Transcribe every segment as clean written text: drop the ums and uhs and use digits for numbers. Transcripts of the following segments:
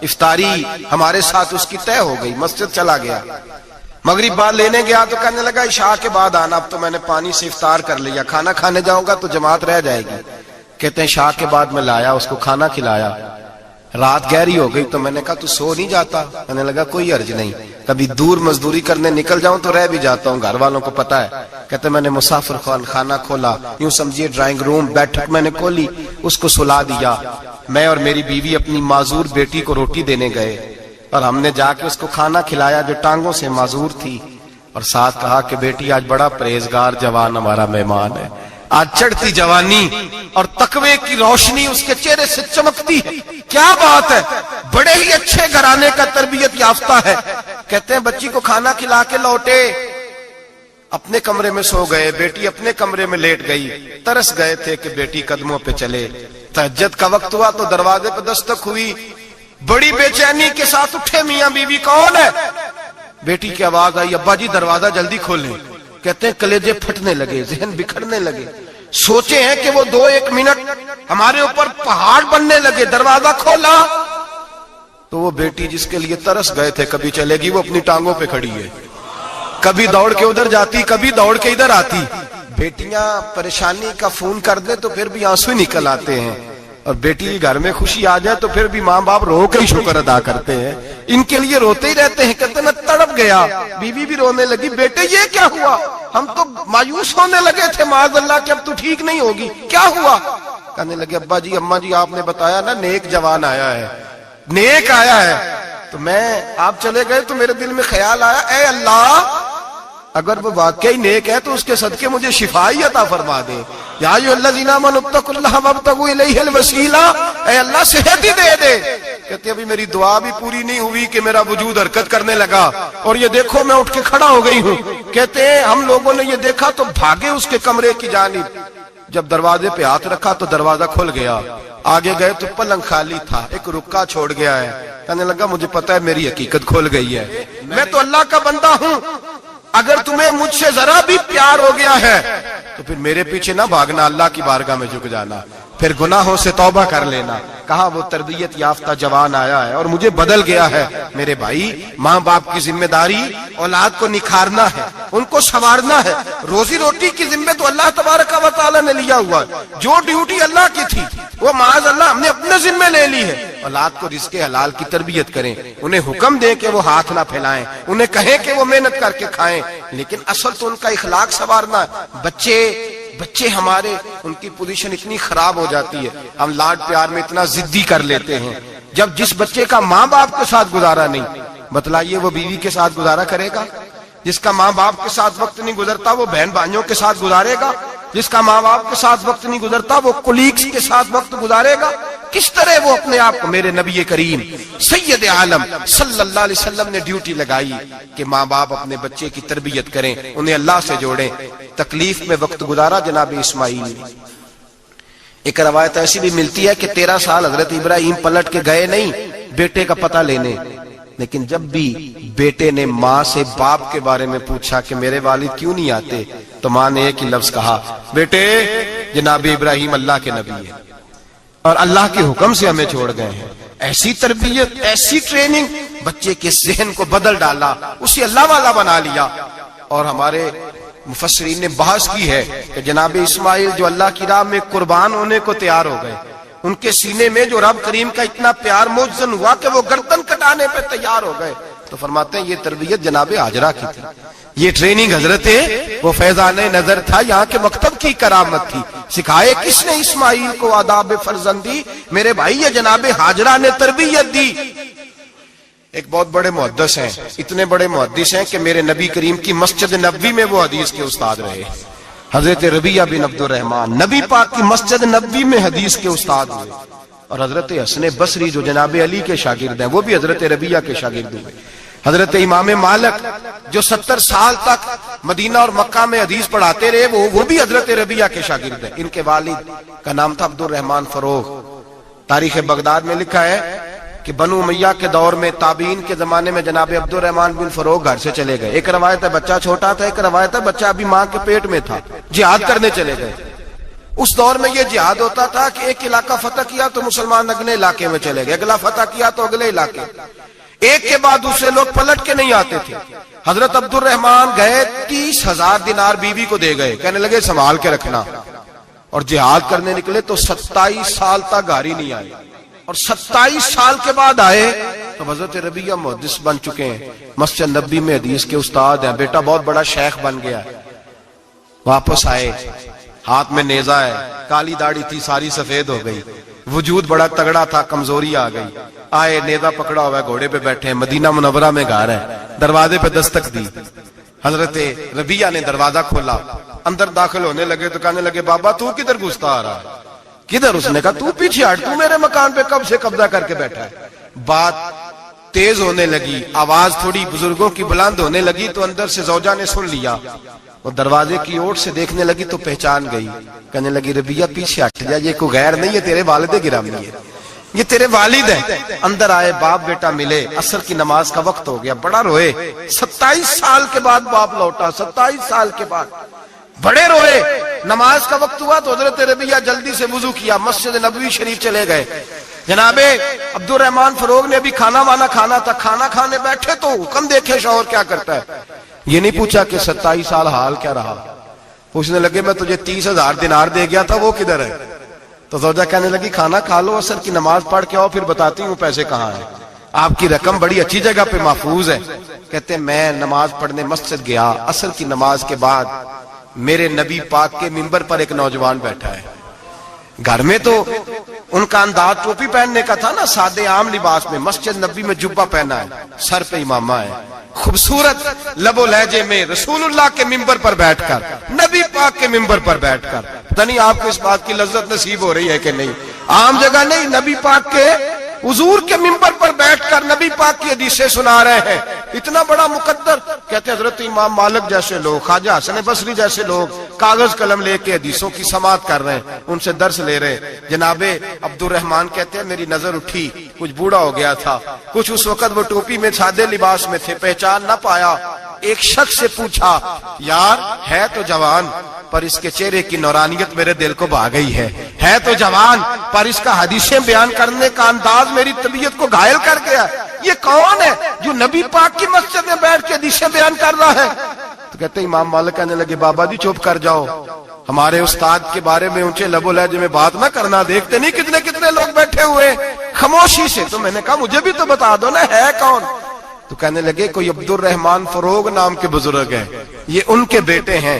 افطاری ہمارے ساتھ اس کی طے ہو گئی، مسجد چلا گیا، مغرب بعد لینے گیا تو کہنے لگا عشاء کے بعد آنا، اب تو میں نے پانی سے افطار کر لیا، کھانا کھانے جاؤں گا تو جماعت رہ جائے گی۔ کہتے ہیں عشاء کے بعد میں لایا، اس کو کھانا کھلایا، رات گہری ہو گئی تو میں نے کہا تو سو نہیں جاتا؟ کہنے لگا کوئی عرض نہیں، کبھی دور مزدوری کرنے نکل جاؤں تو رہ بھی جاتا ہوں، گھر والوں کو پتا ہے۔ کہتے میں نے مسافر خانہ کھولا، یوں سمجھیے ڈرائنگ روم بیٹھک میں نے کھولی، اس کو سلا دیا، میں اور میری بیوی اپنی معذور بیٹی کو روٹی دینے گئے اور ہم نے جا کے اس کو کھانا کھلایا جو ٹانگوں سے معذور تھی، اور ساتھ کہا کہ بیٹی آج بڑا پرہیزگار جوان ہمارا مہمان ہے، آج چڑھتی جوانی اور تقوی کی روشنی اس کے چہرے سے چمکتی ہے، کیا بات ہے، بڑے ہی اچھے گھرانے کا تربیت یافتہ ہے۔ کہتے ہیں بچی کو کھانا کھلا کے لوٹے، اپنے کمرے میں سو گئے، بیٹی اپنے کمرے میں لیٹ گئی، ترس گئے تھے کہ بیٹی قدموں پہ چلے۔ تہجد کا وقت ہوا تو دروازے پہ دستک ہوئی، بڑی بے چینی کے ساتھ اٹھے میاں بیوی، کون ہے؟ بیٹی کی آواز آئی، ابا جی دروازہ جلدی کھولیں۔ کہتے ہیں کلیجے پھٹنے لگے، ذہن بکھرنے لگے، سوچے ہیں کہ وہ 2-1 منٹ ہمارے اوپر پہاڑ بننے لگے، دروازہ کھولا تو وہ بیٹی جس کے لیے ترس گئے تھے کبھی چلے گی، وہ اپنی ٹانگوں پہ کھڑی ہے، کبھی دوڑ کے ادھر جاتی کبھی دوڑ کے ادھر آتی۔ بیٹیاں پریشانی کا فون کر دے تو پھر بھی آنسو نکل آتے ہیں، اور بیٹی گھر میں خوشی آ جائے تو پھر بھی ماں باپ رو کے ہی شکر ادا کرتے ہیں، ان کے لیے روتے ہی رہتے ہیں۔ کہتے میں تڑپ گیا، بیوی بھی رونے لگی، بیٹے یہ کیا ہوا؟ ہم تو مایوس ہونے لگے تھے معاذ اللہ کہ اب تو ٹھیک نہیں ہوگی، کیا ہوا؟ کہنے لگے ابا جی اماں جی آپ نے بتایا نا نیک جوان آیا ہے، نیک آیا ہے، تو میں آپ چلے گئے تو میرے دل میں خیال آیا اے اللہ اگر وہ واقعی نیک ہے تو اس کے صدقے مجھے شفائی عطا فرما دے، یا ایھا الذین آمنوا اتقوا اللہ وابتغوا الیہ الوسیلہ، اے اللہ صحت ہی دے دے۔ کہتے ابھی میری دعا بھی پوری نہیں ہوئی کہ میرا وجود حرکت کرنے لگا، اور یہ دیکھو میں اٹھ کے کھڑا ہو گئی ہوں۔ کہتے ہیں ہم لوگوں نے یہ دیکھا تو بھاگے اس کے کمرے کی جانب، جب دروازے پہ ہاتھ رکھا تو دروازہ کھل گیا، آگے گئے تو پلنگ خالی تھا، ایک رکا چھوڑ گیا ہے۔ کہنے لگا مجھے پتا ہے میری حقیقت کھل گئی ہے، میں تو اللہ کا بندہ ہوں، اگر تمہیں مجھ سے ذرا بھی پیار ہو گیا ہے تو پھر میرے پیچھے نہ بھاگنا، اللہ کی بارگاہ میں جھک جانا، پھر گناہوں سے توبہ کر لینا۔ کہا وہ تربیت یافتہ جوان آیا ہے اور مجھے بدل گیا ہے۔ میرے بھائی ماں باپ کی ذمہ داری اولاد کو نکھارنا ہے، ان کو سنوارنا ہے، روزی روٹی کی ذمہ تو اللہ تبارک و تعالی نے لیا ہوا ہے، جو ڈیوٹی اللہ کی تھی وہ معاذ اللہ ہم نے اپنے ذمہ لے لی ہے۔ اولاد کو رزق حلال کی تربیت کریں، انہیں حکم دیں کہ وہ ہاتھ نہ پھیلائیں، انہیں کہیں کہ وہ محنت کر کے کھائیں، لیکن اصل تو ان کا اخلاق سنوارنا ہے۔ بچے ہمارے ان کی پوزیشن اتنی خراب ہو جاتی ہے، ہم لاڈ پیار میں اتنا ضدی کر لیتے ہیں، جب جس بچے کا ماں باپ کے ساتھ گزارا نہیں، بتلائیے وہ بیوی کے ساتھ گزارا کرے گا؟ جس کا ماں باپ کے ساتھ وقت نہیں گزرتا وہ بہن بھائیوں کے ساتھ گزارے گا؟ جس کا ماں باپ کے ساتھ وقت نہیں گزرتا وہ کولیگز کے ساتھ وقت گزارے گا؟ کس طرح وہ اپنے آپ کو، میرے نبی کریم سید عالم صلی اللہ علیہ وسلم نے ڈیوٹی لگائی کہ ماں باپ اپنے بچے کی تربیت کریں، انہیں اللہ سے جوڑیں۔ تکلیف میں وقت گزارا جناب اسماعیل۔ ایک روایت ایسی بھی ملتی ہے کہ 13 سال حضرت ابراہیم پلٹ کے گئے نہیں بیٹے کا پتہ لینے، لیکن جب بھی بیٹے نے ماں سے باپ کے بارے میں پوچھا کہ میرے والد کیوں نہیں آتے تو ماں نے ایک ہی لفظ کہا، بیٹے جناب ابراہیم اللہ کے نبی ہے اور اللہ کے حکم سے ہمیں چھوڑ گئے ہیں۔ ایسی تربیت، ایسی ٹریننگ، بچے کے ذہن کو بدل ڈالا، اسے اللہ والا بنا لیا۔ اور ہمارے مفسرین نے بحث کی ہے کہ جناب اسماعیل جو اللہ کی راہ میں قربان ہونے کو تیار ہو گئے، ان کے سینے میں جو رب کریم کا اتنا پیار موجزن ہوا کہ وہ گردن کٹانے پہ تیار ہو گئے، تو فرماتے ہیں یہ تربیت جناب ہاجرہ کی تھی، یہ ٹریننگ حضرت وہ فیضان نظر تھا، یہاں کے مکتب کی کرامت تھی۔ سکھائے کس نے اسماعیل کو آداب فرزندی؟ میرے بھائی یہ جناب ہاجرہ نے تربیت دی۔ ایک بہت بڑے محدث ہیں، اتنے بڑے محدث ہیں کہ میرے نبی کریم کی مسجد نبوی میں وہ حدیث کے استاد رہے، حضرت ربیعہ بن عبد الرحمن، نبی پاک کی مسجد نبوی میں حدیث کے استاد ہوئے، اور حضرت حسن بصری جو جناب علی کے شاگرد ہیں وہ بھی حضرت ربیعہ کے شاگرد ہوئے، حضرت امام مالک جو 70 سال تک مدینہ اور مکہ میں حدیث پڑھاتے رہے وہ بھی حضرت ربیعہ کے شاگرد ہیں۔ ان کے والد کا نام تھا عبد الرحمن فروغ۔ تاریخ بغداد میں لکھا ہے کہ بنو امیہ کے دور میں تابعین کے زمانے میں جناب عبد الرحمن بن فروغ گھر سے چلے گئے۔ ایک روایت ہے بچہ چھوٹا تھا، ایک روایت ہے بچہ ابھی ماں کے پیٹ میں تھا، جہاد کرنے چلے گئے۔ اس دور میں یہ جہاد ہوتا تھا کہ ایک علاقہ فتح کیا تو مسلمان اگلے علاقے میں چلے گئے، اگلا فتح کیا تو اگلے علاقے، ایک کے بعد دوسرے لوگ پلٹ کے نہیں آتے تھے۔ حضرت عبد الرحمن گئے 30,000 دینار بیوی کو دے گئے، کہنے لگے سنبھال کے رکھنا، اور جہاد کرنے نکلے تو 27 سال تک گھر نہیں آئے، اور 27 سال کے بعد آئے تو حضرت ربیعہ محدث بن چکے ہیں، مسجد نبی میں حدیث کے استاد ہیں، بیٹا بہت بڑا شیخ بن گیا، واپس آئے، ہاتھ میں نیزہ ہے، کالی داڑھی تھی ساری سفید ہو گئی، وجود بڑا تگڑا تھا، کمزوری آ گئی، آئے نیزہ پکڑا ہوا ہے، گھوڑے پہ بیٹھے ہیں، مدینہ منورہ میں گھر ہے، دروازے پہ دستک دی، حضرت ربیعہ نے دروازہ کھولا، اندر داخل ہونے لگے تو کہنے لگے بابا تو کدھر گھستا آ رہا ہے؟ کدھر؟ اس نے کہا تو پیچھے ہٹ، تو میرے مکان پہ کب سے قبضہ کر کے بیٹھا ہے۔ بات تیز ہونے لگی، آواز تھوڑی بزرگوں کی بلند ہونے لگی تو اندر سے زوجہ نے سن لیا، وہ دروازے کی اوٹ سے دیکھنے لگی تو پہچان گئی، کہنے لگی ربیعہ پیچھے ہٹ جا، یہ کوئی غیر نہیں ہے، تیرے والد گرامی ہے، یہ تیرے والد ہیں۔ اندر آئے، باپ بیٹا ملے، عصر کی نماز کا وقت ہو گیا، بڑا روئے، 27 سال کے بعد باپ لوٹا، 27 سال کے بعد بڑے روئے۔ نماز کا وقت ہوا تو حضرت ربیعہ جلدی سے وضو کیا، مسجد نبوی شریف چلے گئے۔ جناب عبد الرحمن فروغ نے ابھی کھانا وانا کھانا تھا، کھانا کھانے بیٹھے تو حکم دیکھے شوہر کیا کرتا ہے، یہ نہیں پوچھا کہ 27 سال حال کیا رہا، پوچھنے لگے میں تجھے 30,000 دینار دے گیا تھا، وہ کدھر ہے؟ تو زوجہ کہنے لگی کھانا کھا لو، عصر کی نماز پڑھ کے آؤ، پھر بتاتی ہوں پیسے کہاں ہیں، آپ کی رقم بڑی اچھی جگہ پہ محفوظ ہے۔ کہتے میں نماز پڑھنے مسجد گیا، عصر کی نماز کے بعد میرے نبی پاک کے منبر پر ایک نوجوان بیٹھا ہے، گھر میں تو ان کا انداز ٹوپی پہننے کا تھا نا، سادے عام لباس میں، مسجد نبی میں جبہ پہنا ہے، سر پہ امامہ ہے، خوبصورت لب و لہجے میں رسول اللہ کے منبر پر بیٹھ کر، نبی پاک کے منبر پر بیٹھ کر، پتہ نہیں آپ کو اس بات کی لذت نصیب ہو رہی ہے کہ نہیں، عام جگہ نہیں، نبی پاک کے حضور کے منبر پر بیٹھ کر نبی پاک کی حدیثیں سنا رہے ہیں، اتنا بڑا مقدر۔ کہتے ہیں حضرت امام مالک جیسے لوگ، خواجہ حسن بصری جیسے لوگ کاغذ قلم لے کے حدیثوں کی سماعت کر رہے ہیں، ان سے درس لے رہے ہیں۔ جناب عبد الرحمن کہتے ہیں میری نظر اٹھی، کچھ بوڑھا ہو گیا تھا، کچھ اس وقت وہ ٹوپی میں سادے لباس میں تھے، پہچان نہ پایا، ایک شخص سے پوچھا یار ہے تو جوان پر اس کے چہرے کی نورانیت میرے دل کو بھا گئی ہے تو جوان پر اس کا حدیثیں بیان کرنے کا انداز میری طبیعت کو گھائل کر گیا، یہ کون ہے جو نبی پاک کی مسجد میں بیٹھ کے حدیثیں بیان کر رہا ہے؟ تو کہتے ہیں امام مالک کہنے لگے بابا جی چپ کر جاؤ، ہمارے استاد کے بارے میں اونچے لب و لہجے میں بات نہ کرنا، دیکھتے نہیں کتنے کتنے لوگ بیٹھے ہوئے خاموشی سے۔ تو میں نے کہا مجھے بھی تو بتا دو نا ہے کون؟ تو کہنے لگے کوئی عبد الرحمن فروغ نام کے بزرگ ہیں، یہ ان کے بیٹے ہیں،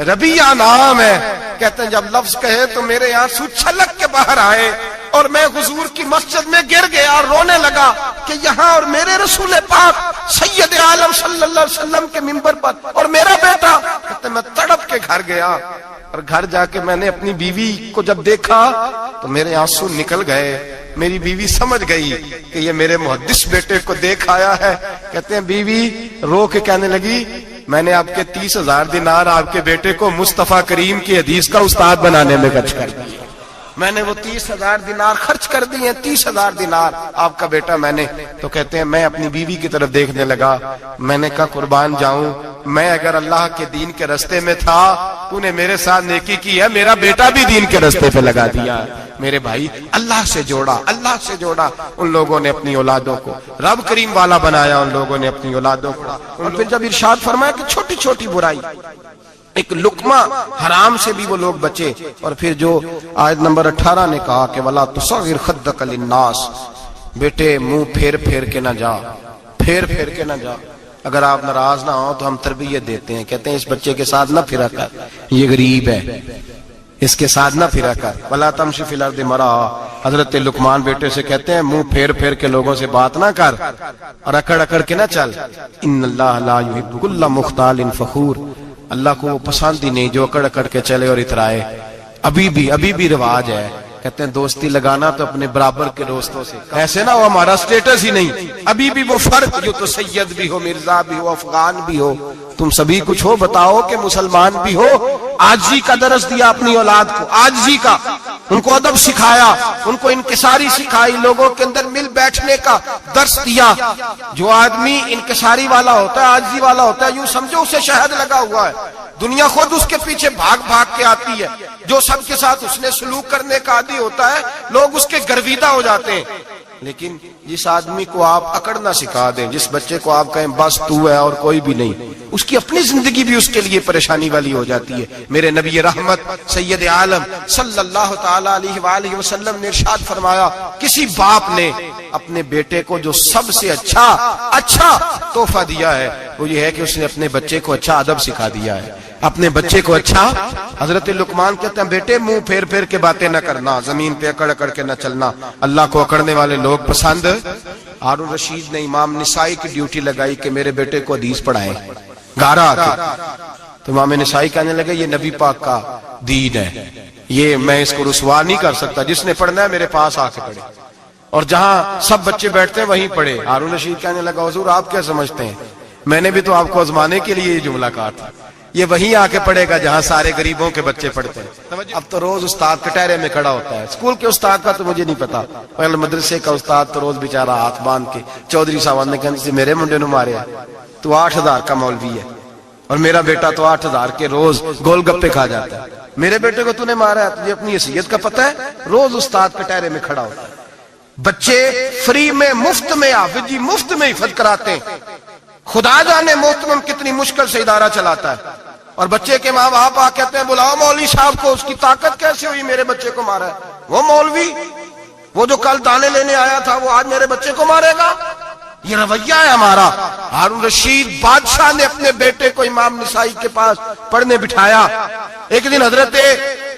ربیعہ نام ہے۔ کہتے ہیں جب لفظ کہے تو میرے آنسو چھلک کے باہر آئے اور میں حضور کی مسجد میں گر گیا اور رونے لگا کہ یہاں اور میرے رسول پاک سید عالم صلی اللہ علیہ وسلم کے منبر پر اور میرا بیٹا۔ کہتے ہیں میں تڑپ کے گھر گیا اور گھر جا کے میں نے اپنی بیوی کو جب دیکھا تو میرے آنسو نکل گئے، میری بیوی سمجھ گئی کہ یہ میرے محدث بیٹے کو دیکھ آیا ہے۔ کہتے ہیں بیوی رو کے کہنے لگی میں نے آپ کے 30,000 دینار آپ کے بیٹے کو مصطفیٰ کریم کی حدیث کا استاد بنانے میں خرچ کر دیے، میں نے وہ 30,000 دینار خرچ کر دیے، 30,000 دینار آپ کا بیٹا میں نے۔ تو کہتے ہیں میں اپنی بیوی کی طرف دیکھنے لگا، میں نے کہا قربان جاؤں، میں اگر اللہ کے دین کے رستے میں تھا تو نے میرے ساتھ نیکی کی ہے، میرا بیٹا بھی دین کے رستے پہ لگا دیا۔ میرے بھائی اللہ سے جوڑا ان لوگوں نے اپنی اولادوں کو، رب کریم والا بنایا ان لوگوں نے اپنی اولادوں کو۔ اور پھر جب ارشاد فرمایا کہ چھوٹی چھوٹی برائی، ایک لقمہ حرام سے بھی وہ لوگ بچے، اور پھر جو آیت نمبر 18 نے کہا کہ وَلَا تُصَغِّرْ خَدَّكَ لِلنَّاسِ، بیٹے منہ پھیر کے نہ جا، پھیر کے نہ جا، اگر آپ ناراض نہ ہوں تو ہم تربیت دیتے ہیں، کہتے ہیں اس بچے کے ساتھ نہ پھرا کر، یہ غریب ہے، اس کے ساتھ نہ پھرا کر، وَلَا تَمْشِ فِي الْأَرْضِ مَرَحًا۔ حضرت لقمان بیٹے سے کہتے ہیں منہ پھیر کے لوگوں سے بات نہ کر اور اکڑ کے نہ چل، ان اللہ لا يحب كل مختال فخور، اللہ کو وہ پسند ہی نہیں جو اکڑ کے چلے اور اترائے۔ ابھی بھی رواج ہے، کہتے ہیں دوستی لگانا تو اپنے برابر کے دوستوں سے، ایسے نہ ہو ہمارا سٹیٹس ہی نہیں، ابھی بھی وہ فرق جو تو سید بھی ہو، مرزا بھی ہو، افغان بھی ہو، تم سبھی کچھ ہو، بتاؤ کہ مسلمان بھی ہو۔ آجزی کا درس دیا اپنی اولاد کو، آجزی کا، ان کو ادب سکھایا، ان کو انکساری سکھائی، لوگوں کے اندر مل بیٹھنے کا درس دیا۔ جو آدمی انکساری والا ہوتا ہے، عاجزی والا ہوتا ہے، یوں سمجھو اسے شہد لگا ہوا ہے، دنیا خود اس کے پیچھے بھاگ بھاگ کے آتی ہے۔ جو سب کے ساتھ اس نے سلوک کرنے کا عادی ہوتا ہے، لوگ اس کے گرویدہ ہو جاتے ہیں۔ لیکن جس آدمی کو آپ اکڑنا سکھا دیں، جس بچے کو آپ کہیں بس تو ہے اور کوئی بھی نہیں، اس کی اپنی زندگی بھی اس کے لیے پریشانی والی ہو جاتی ہے۔ میرے نبی رحمت سید عالم صلی اللہ تعالی علیہ وآلہ وسلم نے ارشاد فرمایا، کسی باپ نے اپنے بیٹے کو جو سب سے اچھا تحفہ دیا ہے وہ یہ ہے کہ اس نے اپنے بچے کو اچھا ادب سکھا دیا ہے، اپنے بچے کو اچھا۔ حضرت لقمان کہتے ہیں بیٹے منہ پھیر پھیر کے باتیں نہ کرنا، زمین پہ اکڑ اکڑ کے نہ چلنا، اللہ کو اکڑنے والے لوگ پسند۔ ہارون رشید نے امام نسائی کی ڈیوٹی لگائی کہ میرے بیٹے کو حدیث پڑھائیں گھر آ کے، تو امام نسائی کہنے لگے یہ نبی پاک کا دین ہے، یہ میں اس کو رسوا نہیں کر سکتا، جس نے پڑھنا ہے میرے پاس آ کے پڑھے، اور جہاں سب بچے بیٹھتے ہیں وہیں پڑھے۔ ہارون رشید کہنے لگا حضور آپ کیا سمجھتے ہیں، میں نے بھی تو آپ کو آزمانے کے لیے یہ جملہ کہا تھا، یہ وہیں آ کے پڑھے گا جہاں سارے غریبوں کے بچے پڑھتے ہیں۔ اب تو روز استاد کٹہرے میں کھڑا ہوتا ہے، اسکول کے استاد کا تو مجھے نہیں پتا، پہلے مدرسے کا استاد تو روز بیچارہ ہاتھ باندھ کے چودھری صاحب نے کہنے سے میرے منڈے نو ماریا، تو 8,000 کا مولوی ہے اور میرا بیٹا تو 8,000 کے روز گول گپے کھا جاتا ہے، میرے بیٹے کو تو نے مارا ہے، تجھے اپنی حیثیت کا پتہ ہے؟ روز استاد کٹہرے میں کھڑا ہوتا ہے۔ بچے فری میں مفت میں حافظ جی مفت میں حفظ کراتے ہیں، خدا جانے محترم کتنی مشکل سے ادارہ چلاتا ہے، اور بچے کے ماں باپ آ کہتے ہیں بلاؤ مولوی صاحب کو، اس کی طاقت کیسے ہوئی میرے بچے کو مارا ہے؟ وہ مولوی وہ جو کل دانے لینے آیا تھا وہ آج میرے بچے کو مارے گا؟ یہ رویہ ہے ہمارا۔ ہارون رشید بادشاہ نے اپنے بیٹے کو امام نسائی کے پاس پڑھنے بٹھایا۔ ایک دن حضرت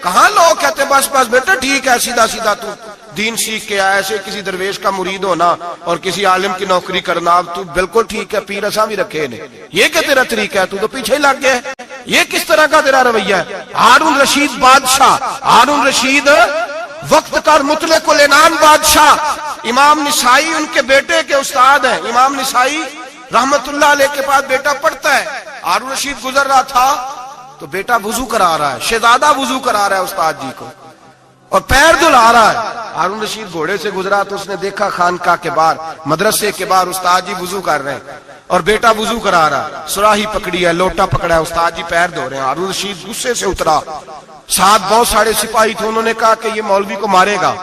کہاں لوگ کہتے بس بس بیٹا ٹھیک ہے، سیدھا سیدھا تو دین سیکھ کے آیا، ایسے کسی درویش کا مرید ہونا اور کسی عالم کی نوکری کرنا، اب تو بالکل ٹھیک ہے، پیر اساں بھی رکھے نے، یہ کہ تیرا طریقہ ہے، تو پیچھے ہی لگ گیا ہے، یہ کس طرح کا تیرا رویہ ہے؟ ہارون رشید بادشاہ، ہارون رشید وقت کا مطلق العنان بادشاہ، امام نسائی ان کے بیٹے کے استاد ہیں، امام نسائی رحمت اللہ علیہ کے پاس بیٹا پڑھتا ہے، ہارون رشید گزر رہا تھا تو بیٹا وضو کرا رہا ہے، شہزادہ وضو کرا رہا ہے استاد جی کو اور پیر دھلا رہا ہے۔ ہارون رشید گھوڑے سے گزرا تو اس نے دیکھا خانقاہ کے باہر مدرسے کے باہر استاد جی وضو کر رہے ہیں اور بیٹا وضو کرا رہا ہے، سراہی پکڑی ہے، لوٹا پکڑا ہے، استاد جی پیر دھو رہے ہیں۔ ہارون رشید غصے سے اترا، ساتھ بہت سارے سپاہی تھے، انہوں نے کہا کہ یہ مولوی کو مارے گا،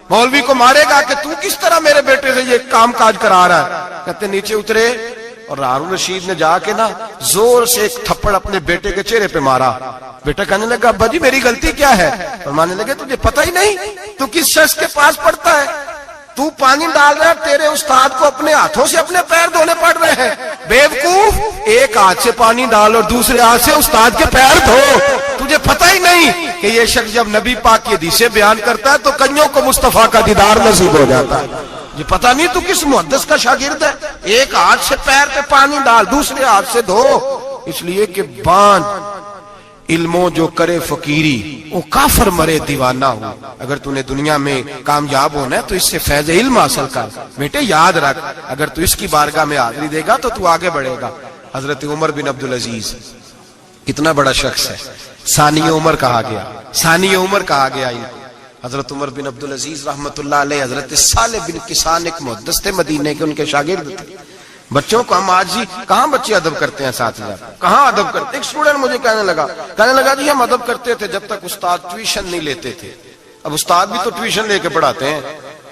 مولوی کو مارے گا کہ تو کس طرح میرے بیٹے سے یہ کام کاج کرا رہا ہے۔ کہتے نیچے اترے اور ہارون رشید نے جا کے نا زور سے ایک تھپڑ اپنے بیٹے کے چہرے پہ مارا۔ بیٹا کہنے لگا ابا جی میری غلطی کیا ہے؟ فرمانے لگے تجھے پتہ ہی نہیں تو کس شخص کے پاس پڑھتا ہے؟ تو پانی ڈال رہا ہے، تیرے استاد کو اپنے ہاتھوں سے اپنے پیر دھونے پڑ رہے ہیں، بیوقوف، ایک ہاتھ سے پانی ڈال اور دوسرے ہاتھ سے استاد کے پیر دھو، تجھے پتہ ہی نہیں کہ یہ شخص جب نبی پاک کی حدیثیں بیان کرتا ہے تو کنیوں کو مصطفیٰ کا دیدار نصیب ہو جاتا ہے۔ یہ پتہ نہیں تو کس محدث کا شاگرد ہے، ایک ہاتھ سے پیر پہ پانی ڈال دوسرے ہاتھ سے دھو، اس لیے کہ بان علموں جو کرے فقیری وہ کافر مرے دیوانہ ہو۔ اگر تو نے دنیا میں کامیاب ہونا ہے تو اس سے فیض علم حاصل کر، بیٹے یاد رکھ، اگر تو اس کی بارگاہ میں حاضری دے گا تو تو آگے بڑھے گا۔ حضرت عمر بن عبدالعزیز کتنا بڑا شخص ہے، ثانی عمر کہا گیا، ثانی عمر کہا گیا ان کو۔ حضرت عمر بن عبدالعزیز رحمت اللہ علیہ حضرت صالح بن کسان ایک محدث تھے، مدینے کے ان کے شاگرد تھے۔ بچوں کو ہم آج ہی کہاں بچے ادب کرتے ہیں ساتھ جا کہاں ادب کرتے؟ ایک اسٹوڈنٹ مجھے کہنے لگا جی ہم ادب کرتے تھے جب تک استاد ٹیوشن نہیں لیتے تھے، اب استاد بھی تو ٹیوشن لے کے پڑھاتے ہیں۔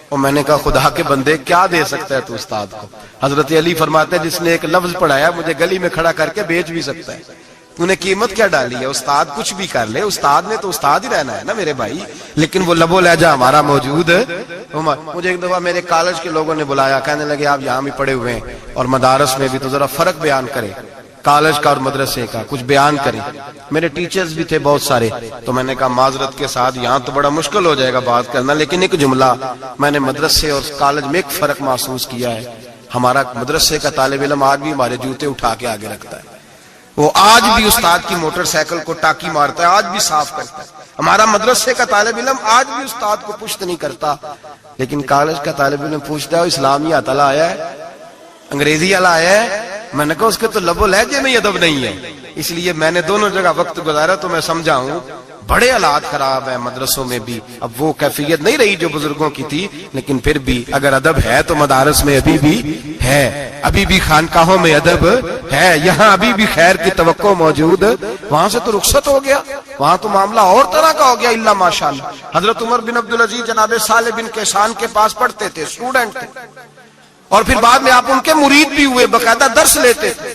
اور میں نے کہا خدا کے بندے کیا دے سکتا ہے تو استاد کو؟ حضرت علی فرماتے ہیں جس نے ایک لفظ پڑھایا مجھے گلی میں کھڑا کر کے بیچ بھی سکتا ہے، تو نے قیمت کیا ڈالی ہے؟ استاد کچھ بھی کر لے، استاد نے تو استاد ہی رہنا ہے نا میرے بھائی، لیکن وہ لب و لہجہ ہمارا موجود ہے۔ مجھے ایک دفعہ میرے کالج کے لوگوں نے بلایا، کہنے لگے آپ یہاں بھی پڑھے ہوئے ہیں اور مدارس میں بھی، تو ذرا فرق بیان کریں کالج کا اور مدرسے کا، کچھ بیان کریں۔ میرے ٹیچرز بھی تھے بہت سارے، تو میں نے کہا معذرت کے ساتھ یہاں تو بڑا مشکل ہو جائے گا بات کرنا، لیکن ایک جملہ میں نے مدرسے اور کالج میں ایک فرق محسوس کیا ہے۔ ہمارا مدرسے کا طالب علم آج بھی ہمارے جوتے اٹھا کے آگے رکھتا ہے، وہ آج بھی استاد کی موٹر سائیکل کو ٹاکی مارتا ہے، آج بھی صاف کرتا ہے۔ ہمارا مدرسے کا طالب علم آج بھی استاد کو پشت نہیں کرتا، لیکن کالج کا طالب علم پوچھتا ہے اسلامی آتلا آیا ہے، انگریزی والا آیا ہے؟ میں نے کہا اس کے تو لب و لہجے میں ادب نہیں ہے، اس لیے میں نے دونوں جگہ وقت گزارا تو میں سمجھا ہوں بڑے حالات خراب ہیں مدرسوں میں بھی. اب وہ کیفیت نہیں رہی جو بزرگوں کی تھی, لیکن پھر بھی اگر ادب ہے تو مدارس میں ابھی بھی ہے, ابھی بھی خانقاہوں میں ادب ہے, یہاں ابھی بھی خیر کی توقع موجود. وہاں سے تو رخصت ہو گیا, وہاں تو معاملہ اور طرح کا ہو گیا الا ماشاءاللہ. حضرت عمر بن عبدالعزیز جناب صالح بن کیسان کے پاس پڑھتے تھے, اسٹوڈنٹ تھے, اور پھر بعد میں آپ ان کے مرید بھی ہوئے, باقاعدہ درس لیتے تھے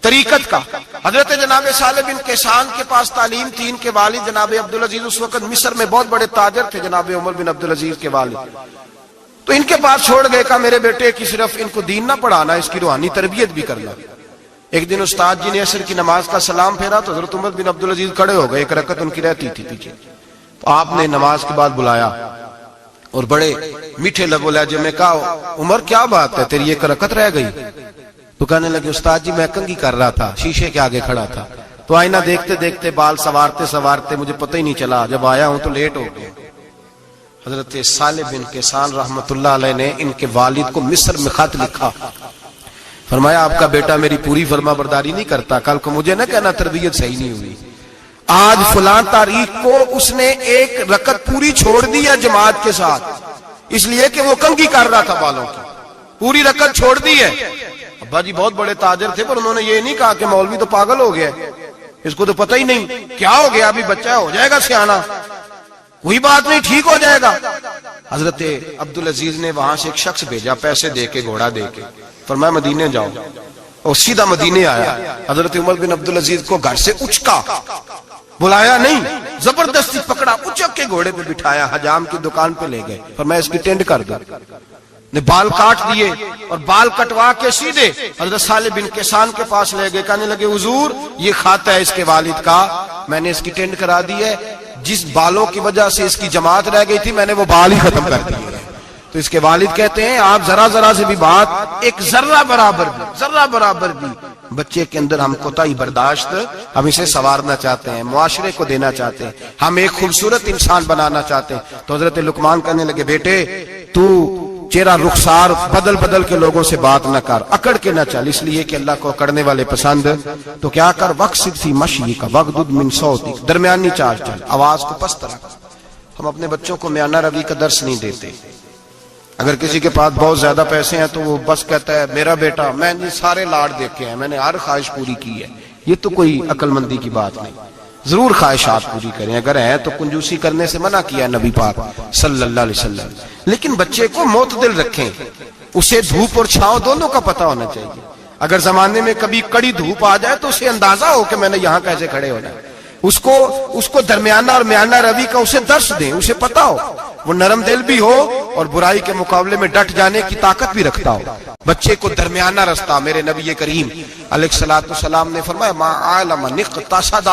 طریقت کا. حضرت جناب صالح بن کیسان کے پاس تعلیم تھی. ان کے والد جناب عبدالعزیز اس وقت مصر میں بہت بڑے تاجر تھے, جناب عمر بن عبدالعزیز کے والد. تو ان کے پاس چھوڑ گئے, کہا میرے بیٹے کی صرف ان کو دین نہ پڑھانا, اس کی روحانی تربیت بھی کرنا. ایک دن استاد جی نے عصر کی نماز کا سلام پھیرا تو حضرت عمر بن عبدالعزیز کھڑے ہو گئے, ایک رکعت ان کی رہتی تھی پیچھے. تو آپ نے نماز کے بعد بلایا اور بڑے میٹھے لب و لہجے میں کہا, عمر کیا بات ہے, تیری ایک رکعت رہ گئی. تو کہنے لگے, استاد جی میں کنگھی کر رہا تھا, شیشے کے آگے کھڑا تھا, تو آئینہ دیکھتے دیکھتے بال سوارتے سوارتے مجھے پتہ ہی نہیں چلا, جب آیا ہوں تو لیٹ ہو گیا. حضرت صالح بن کیسان رحمت اللہ علیہ نے ان کے والد کو مصر میں خط لکھا, فرمایا آپ کا بیٹا میری پوری فرما برداری نہیں کرتا, کل کو مجھے نہ کہنا تربیت صحیح نہیں ہوئی. آج فلاں تاریخ کو اس نے ایک رکعت پوری چھوڑ دی ہے جماعت کے ساتھ, اس لیے کہ وہ کنگھی کر رہا تھا بالوں کی, پوری رکعت چھوڑ دی ہے. ابا جی بہت بڑے تاجر تھے, پر انہوں نے یہ نہیں کہا کہ مولوی تو پاگل ہو گیا, اس کو تو پتہ ہی نہیں کیا ہو گیا, ابھی بچہ ہو جائے گا سیانا, کوئی بات نہیں ٹھیک ہو جائے گا. حضرت عبدالعزیز نے وہاں سے ایک شخص بھیجا, پیسے دے کے, گھوڑا دے کے, فرمایا مدینے جاؤ, اور سیدھا مدینے آیا. حضرت عمر بن عبدالعزیز کو گھر سے اچکا, بلایا نہیں, زبردستی پکڑا, اچک کے گھوڑے پہ بٹھایا, حجام کی دکان پہ لے گئے, فرمایا اس کی ٹینڈ کر دو. نے بال کاٹ دیے اور بال کٹوا کے سیدھے حضرت صالح بن کیسان کے پاس لے گئے. کہنے لگے, حضور یہ کھاتا ہے اس کے والد کا, میں نے اس کی ٹینڈ کرا دی ہے, جس بالوں کی وجہ سے اس کی جماعت رہ گئی تھی میں نے وہ بال ہی ختم کر دیے. تو اس کے والد کہتے ہیں, آپ ذرا ذرا سے بھی بات, ایک ذرہ برابر بھی بچے کے اندر ہم کوتاہی برداشت, ہم اسے سنوارنا چاہتے ہیں, معاشرے کو دینا چاہتے ہیں, ہم ایک خوبصورت انسان بنانا چاہتے ہیں. تو حضرت لقمان کہنے لگے, بیٹے تو چہرہ رخسار بدل بدل کے لوگوں سے بات نہ کر, اکڑ کے نہ چل, اس لیے کہ اللہ کو اکڑنے والے پسند. تو کیا کر, وقصد فی مشیک وغضض من صوتک, درمیانی چال چل, آواز کو پست رکھ. ہم اپنے بچوں کو میانہ روی کا درس نہیں دیتے. اگر کسی کے پاس بہت زیادہ پیسے ہیں تو وہ بس کہتا ہے میرا بیٹا, میں نے سارے لاڈ دیکھے ہیں, میں نے ہر خواہش پوری کی ہے. یہ تو کوئی عقل مندی کی بات نہیں. ضرور خواہشات پوری کریں, اگر ہیں تو کنجوسی کرنے سے منع کیا ہے نبی پاک صلی اللہ علیہ وسلم, لیکن بچے کو معتدل رکھیں, اسے دھوپ اور چھاؤں دونوں کا پتہ ہونا چاہیے. اگر زمانے میں کبھی کڑی دھوپ آ جائے تو اسے اندازہ ہو کہ میں نے یہاں کیسے کھڑے ہونا ہے. اس کو درمیانہ اور میانہ روی کا اسے درس دیں, اسے پتہ ہو, وہ نرم دل بھی ہو اور برائی کے مقابلے میں ڈٹ جانے کی طاقت بھی رکھتا ہو. بچے کو درمیانہ رستہ, میرے نبی کریم علیہ الصلوۃ والسلام نے فرمایا, ما علم نقتصد,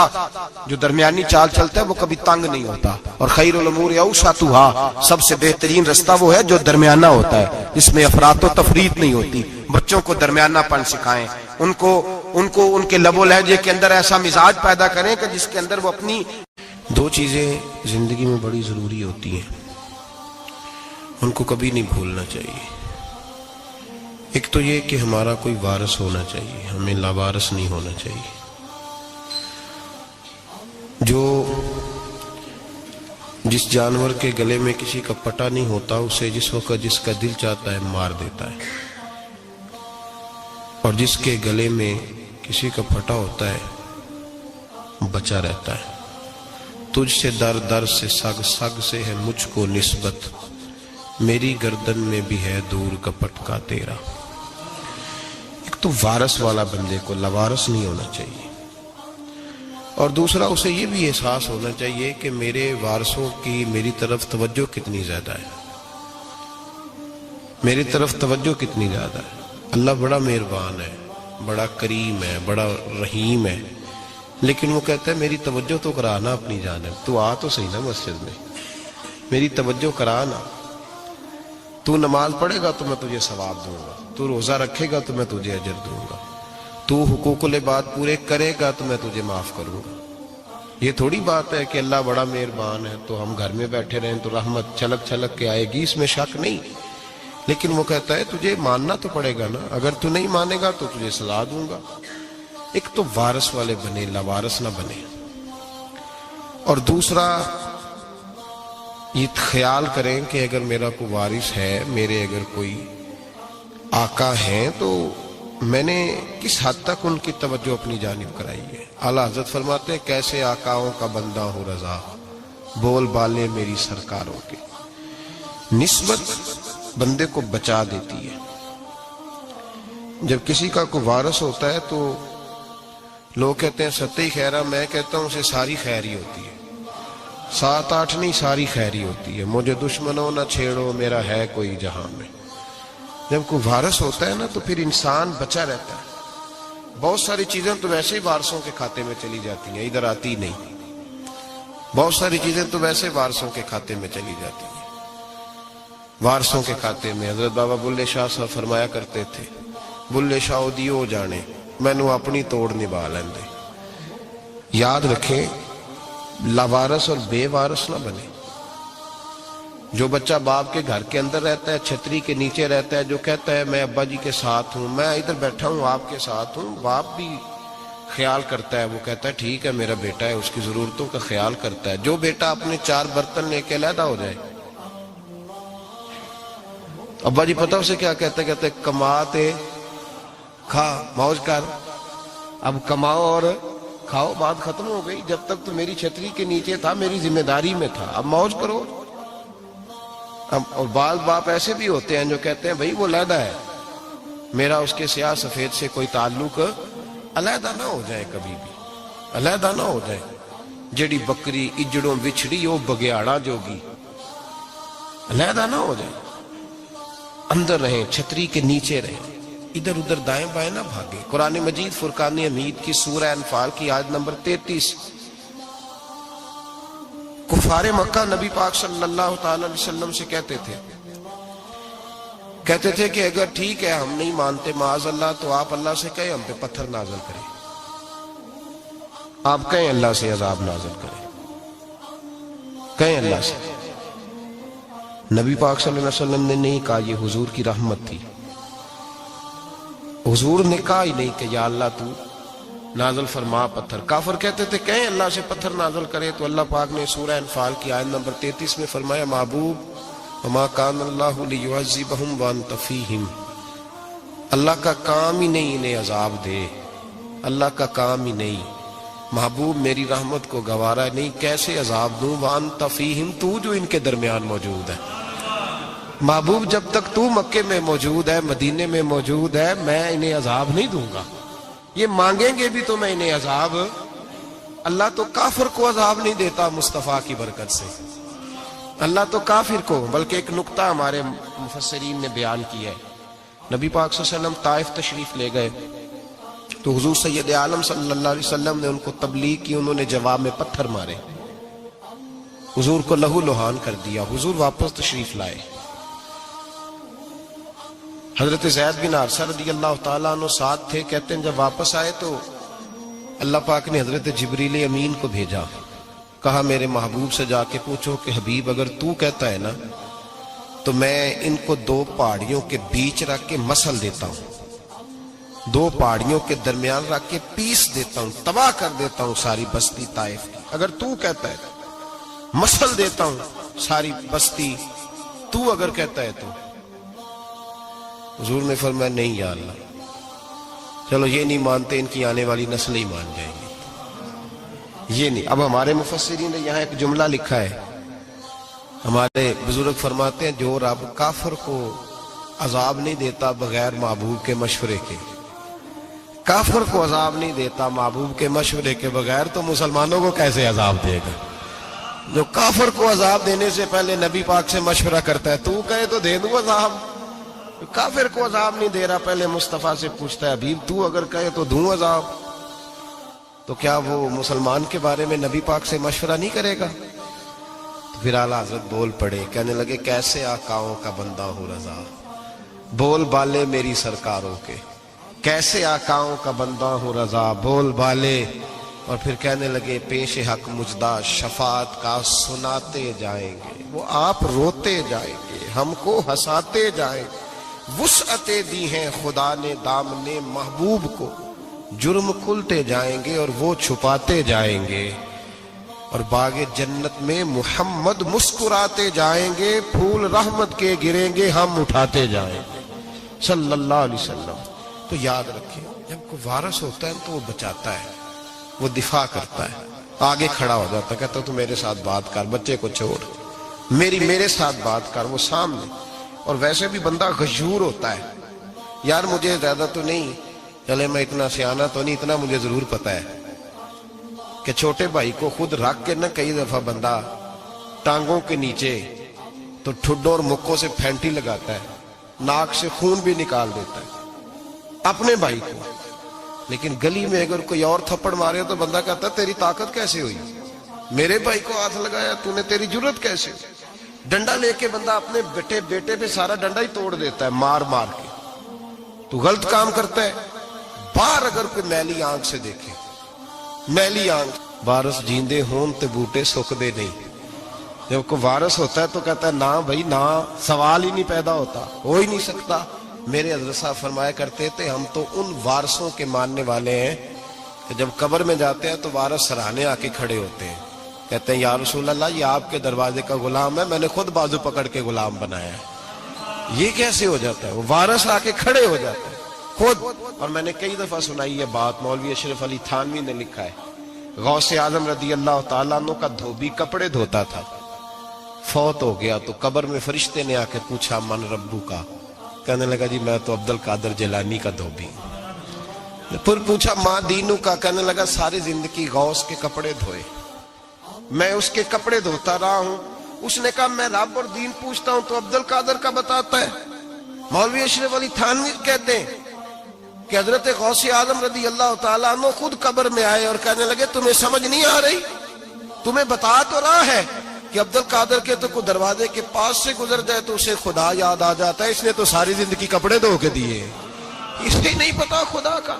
جو درمیانی چال چلتا ہے وہ کبھی تنگ نہیں ہوتا. اور خیر الامور اوسطھا, سب سے بہترین رستہ وہ ہے جو درمیانہ ہوتا ہے, جس میں افراط و تفریط نہیں ہوتی. بچوں کو درمیانہ پن سکھائیں, ان کو ان کے لب و لہجے کے اندر ایسا مزاج پیدا کریں کہ جس کے اندر وہ اپنی. دو چیزیں زندگی میں بڑی ضروری ہوتی ہیں, ان کو کبھی نہیں بھولنا چاہیے. ایک تو یہ کہ ہمارا کوئی وارث ہونا چاہیے, ہمیں لاوارث نہیں ہونا چاہیے. جس جانور کے گلے میں کسی کا پٹا نہیں ہوتا, اسے جس وقت جس کا دل چاہتا ہے مار دیتا ہے, اور جس کے گلے میں کسی کا پھٹا ہوتا ہے بچا رہتا ہے. تجھ سے در در سے سگ, سگ سے ہے مجھ کو نسبت, میری گردن میں بھی ہے دور کا پٹکا تیرا. ایک تو وارث والا بندے کو لوارث نہیں ہونا چاہیے, اور دوسرا اسے یہ بھی احساس ہونا چاہیے کہ میرے وارثوں کی میری طرف توجہ کتنی زیادہ ہے, میری طرف توجہ کتنی زیادہ ہے. اللہ بڑا مہربان ہے, بڑا کریم ہے, بڑا رحیم ہے, لیکن وہ کہتا ہے میری توجہ تو کرانا اپنی جانب, تو آ تو صحیح نا مسجد میں, میری توجہ کرانا. تو نماز پڑھے گا تو میں تجھے ثواب دوں گا, تو روزہ رکھے گا تو میں تجھے اجر دوں گا, تو حقوق العباد پورے کرے گا تو میں تجھے معاف کروں گا. یہ تھوڑی بات ہے کہ اللہ بڑا مہربان ہے تو ہم گھر میں بیٹھے رہیں تو رحمت چھلک چھلک کے آئے گی, اس میں شک نہیں. لیکن وہ کہتا ہے تجھے ماننا تو پڑے گا نا, اگر تو نہیں مانے گا تو تجھے سزا دوں گا. ایک تو وارث والے بنے, لاوارث نہ بنے. اور دوسرا یہ خیال کریں کہ اگر میرا کوئی وارث ہے، میرے اگر کوئی آقا ہیں، تو میں نے کس حد تک ان کی توجہ اپنی جانب کرائی ہے۔ اعلیٰ حضرت فرماتے ہیں کیسے آقاؤں کا بندہ ہو رضا، بول بالے میری سرکاروں کے۔ نسبت بندے کو بچا دیتی ہے۔ جب کسی کا کوئی وارث ہوتا ہے تو لوگ کہتے ہیں ستّی خیرہ، میں کہتا ہوں اسے ساری خیر ہی ہوتی ہے، 7-8 نہیں، ساری خیر ہی ہوتی ہے۔ مجھے دشمنوں نہ چھیڑو، میرا ہے کوئی جہاں میں۔ جب کوئی وارث ہوتا ہے نا تو پھر انسان بچا رہتا ہے۔ بہت ساری چیزیں تو ویسے ہی وارثوں کے کھاتے میں چلی جاتی ہیں، ادھر آتی نہیں۔ بہت ساری چیزیں تو ویسے وارثوں کے کھاتے میں چلی جاتی ہیں۔ وارثوں کے کھاتے میں حضرت بابا بلے شاہ صاحب فرمایا کرتے تھے، بلے شاہ دیو جانے مینوں اپنی توڑ نبھا لیندے۔ یاد رکھیں لاوارث اور بے وارث نہ بنے۔ جو بچہ باپ کے گھر کے اندر رہتا ہے، چھتری کے نیچے رہتا ہے، جو کہتا ہے میں ابا جی کے ساتھ ہوں، میں ادھر بیٹھا ہوں آپ کے ساتھ ہوں، باپ بھی خیال کرتا ہے، وہ کہتا ہے ٹھیک ہے میرا بیٹا ہے، اس کی ضرورتوں کا خیال کرتا ہے۔ جو بیٹا اپنے 4 برتن لے کے علیحدہ ہو جائے، ابا جی پتہ اسے کیا کہتے کہتے کماتے کھا موج کر، اب کماؤ اور کھاؤ، بات ختم ہو گئی۔ جب تک تو میری چھتری کے نیچے تھا، میری ذمہ داری میں تھا، اب موج کرو۔ اور بعض باپ ایسے بھی ہوتے ہیں جو کہتے ہیں بھائی وہ علیحدہ ہے، میرا اس کے سیاہ سفید سے کوئی تعلق، علیحدہ نہ ہو جائے، کبھی بھی علیحدہ نہ ہو جائے۔ جڑی بکری اجڑوں بچھڑی وہ بگیاڑا جوگی، علیحدہ نہ ہو جائے، اندر رہیں، چھتری کے نیچے رہیں، ادھر ادھر دائیں بائیں نہ بھاگے۔ قرآن مجید فرقان حمید کی سورہ انفال کی آیت نمبر 33، کفار مکہ نبی پاک صلی اللہ تعالی علیہ وسلم سے کہتے تھے کہ اگر ٹھیک ہے ہم نہیں مانتے معاذ اللہ، تو آپ اللہ سے کہیں ہم پہ پتھر نازل کریں، آپ کہیں اللہ سے عذاب نازل کریں، کہیں اللہ سے۔ نبی پاک صلی اللہ علیہ وسلم نے نہیں کہا، یہ حضور کی رحمت تھی۔ حضور نے کہا ہی نہیں کہ یا اللہ تو نازل فرما پتھر۔ کافر کہتے تھے کہیں اللہ سے پتھر نازل کرے، تو اللہ پاک نے سورہ انفال کی آیت نمبر 33 میں فرمایا محبوب وما کان اللہ لیعذبہم وانت فیہم، اللہ کا کام ہی نہیں انہیں عذاب دے، اللہ کا کام ہی نہیں۔ محبوب میری رحمت کو گوارا نہیں، کیسے عذاب دوں، وانت فیہم، تو جو ان کے درمیان موجود ہے۔ محبوب جب تک تو مکے میں موجود ہے، مدینے میں موجود ہے، میں انہیں عذاب نہیں دوں گا۔ یہ مانگیں گے بھی تو میں انہیں عذاب، اللہ تو کافر کو عذاب نہیں دیتا مصطفیٰ کی برکت سے، اللہ تو کافر کو۔ بلکہ ایک نقطہ ہمارے مفسرین نے بیان کیا ہے، نبی پاک صلی اللہ علیہ وسلم طائف تشریف لے گئے تو حضور سید عالم صلی اللہ علیہ وسلم نے ان کو تبلیغ کی، انہوں نے جواب میں پتھر مارے، حضور کو لہو لہان کر دیا، حضور واپس تشریف لائے۔ حضرت زید بن حارثہ رضی اللہ تعالیٰ عنہ ساتھ تھے، کہتے ہیں جب واپس آئے تو اللہ پاک نے حضرت جبریل امین کو بھیجا، کہا میرے محبوب سے جا کے پوچھو کہ حبیب اگر تو کہتا ہے نا تو میں ان کو 2 پہاڑیوں کے بیچ رکھ کے مسل دیتا ہوں، 2 پہاڑیوں کے درمیان رکھ کے پیس دیتا ہوں، تباہ کر دیتا ہوں ساری بستی طائف کی۔ اگر تو کہتا ہے مسل دیتا ہوں ساری بستی، تو اگر کہتا ہے تو۔ حضور نے فرمایا نہیں یا اللہ، چلو یہ نہیں مانتے، ان کی آنے والی نسل ہی مان جائیں گی، یہ نہیں۔ اب ہمارے مفسرین نے یہاں ایک جملہ لکھا ہے، ہمارے بزرگ فرماتے ہیں جو رب کافر کو عذاب نہیں دیتا بغیر محبوب کے مشورے کے، کافر کو عذاب نہیں دیتا محبوب کے مشورے کے بغیر، تو مسلمانوں کو کیسے عذاب دے گا؟ جو کافر کو عذاب دینے سے پہلے نبی پاک سے مشورہ کرتا ہے، تو کہے تو دے دوں عذاب، کافر کو عذاب نہیں دے رہا، پہلے مصطفیٰ سے پوچھتا ہے حبیب تو اگر کہے تو دوں عذاب، تو کیا وہ مسلمان کے بارے میں نبی پاک سے مشورہ نہیں کرے گا؟ تو پھر اعلیٰ حضرت بول پڑے، کہنے لگے کیسے آقاؤں کا بندہ ہو رضا، بول بالے میری سرکاروں کے، کیسے آقاؤں کا بندہ ہو رضا، بول بالے۔ اور پھر کہنے لگے پیش حق مجدہ شفاعت کا سناتے جائیں گے، وہ آپ روتے جائیں گے، ہم کو ہنساتے جائیں گے، وسعتیں دی ہیں خدا نے دامن محبوب کو، جرم کھلتے جائیں گے اور وہ چھپاتے جائیں گے۔ اور باغ جنت میں محمد مسکراتے جائیں گے، پھول رحمت کے گریں گے، ہم اٹھاتے جائیں گے صلی اللہ علیہ وسلم۔ تو یاد رکھیں، جب کوئی وارث ہوتا ہے تو وہ بچاتا ہے، وہ دفاع کرتا ہے، آگے کھڑا ہو جاتا ہے، کہتا تو میرے ساتھ بات کر، بچے کو چھوڑ، میرے ساتھ بات کر، وہ سامنے۔ اور ویسے بھی بندہ غیور ہوتا ہے، یار مجھے زیادہ تو نہیں، چلے میں اتنا سیانا تو نہیں، اتنا مجھے ضرور پتا ہے کہ چھوٹے بھائی کو خود رکھ کے نہ کئی دفعہ بندہ ٹانگوں کے نیچے تو ٹھڈوں اور مکوں سے پھینٹی لگاتا ہے، ناک سے خون بھی نکال دیتا ہے اپنے بھائی کو، لیکن گلی میں اگر کوئی اور تھپڑ مارے تو بندہ کہتا ہے تیری طاقت کیسے ہوئی، میرے بھائی کو ہاتھ لگایا تو نے، تیری جرت کیسے ہوئی؟ ڈنڈا لے کے بندہ اپنے بیٹے پہ سارا ڈنڈا ہی توڑ دیتا ہے مار مار کے۔ تو غلط کام کرتا ہے۔ باہر اگر کوئی میلی آنکھ سے دیکھے، میلی آنکھ، وارث جیندے ہون تے بوٹے سکدے نہیں، جب کوئی وارث ہوتا ہے تو کہتا ہے نا بھائی نا، سوال ہی نہیں پیدا ہوتا، ہو ہی نہیں سکتا۔ میرے حضرت صاحب فرمایا کرتے تھے ہم تو ان وارثوں کے ماننے والے ہیں کہ جب قبر میں جاتے ہیں تو وارث سراہنے آ کے کھڑے ہوتے ہیں، کہتے ہیں یا رسول اللہ یہ آپ کے دروازے کا غلام ہے، میں نے خود بازو پکڑ کے غلام بنایا ہے۔ یہ کیسے ہو جاتا ہے؟ وہ وارث آ کے کھڑے ہو جاتے ہیں خود۔ اور میں نے کئی دفعہ سنائی یہ بات، مولوی اشرف علی تھانوی نے لکھا ہے، غوث اعظم رضی اللہ تعالیٰ عنہ کا دھوبی کپڑے دھوتا تھا، فوت ہو گیا تو قبر میں فرشتے نے آ کے پوچھا من ربو کا، کہنے لگا جی میں تو عبد القادر جیلانی کا دھوبی ہوں۔ پھر پوچھا ماں دینو کا، کہنے لگا ساری زندگی غوث کے کپڑے دھوئے، میں اس کے کپڑے دھوتا رہا ہوں۔ اس نے کہا میں رب اور دین پوچھتا ہوں تو عبد القادر کا بتاتا ہے۔ مولوی اشرف علی تھانوی کہتے ہیں کہ حضرت غوث اعظم رضی اللہ تعالیٰ عنہ خود قبر میں آئے اور کہنے لگے تمہیں سمجھ نہیں آ رہی، تمہیں بتا تو رہا ہے کہ عبد القادر کے تو کوئی دروازے کے پاس سے گزر جائے تو اسے خدا یاد آ جاتا ہے، اس نے تو ساری زندگی کپڑے دھو کے دیے، اسے نہیں پتا خدا کا۔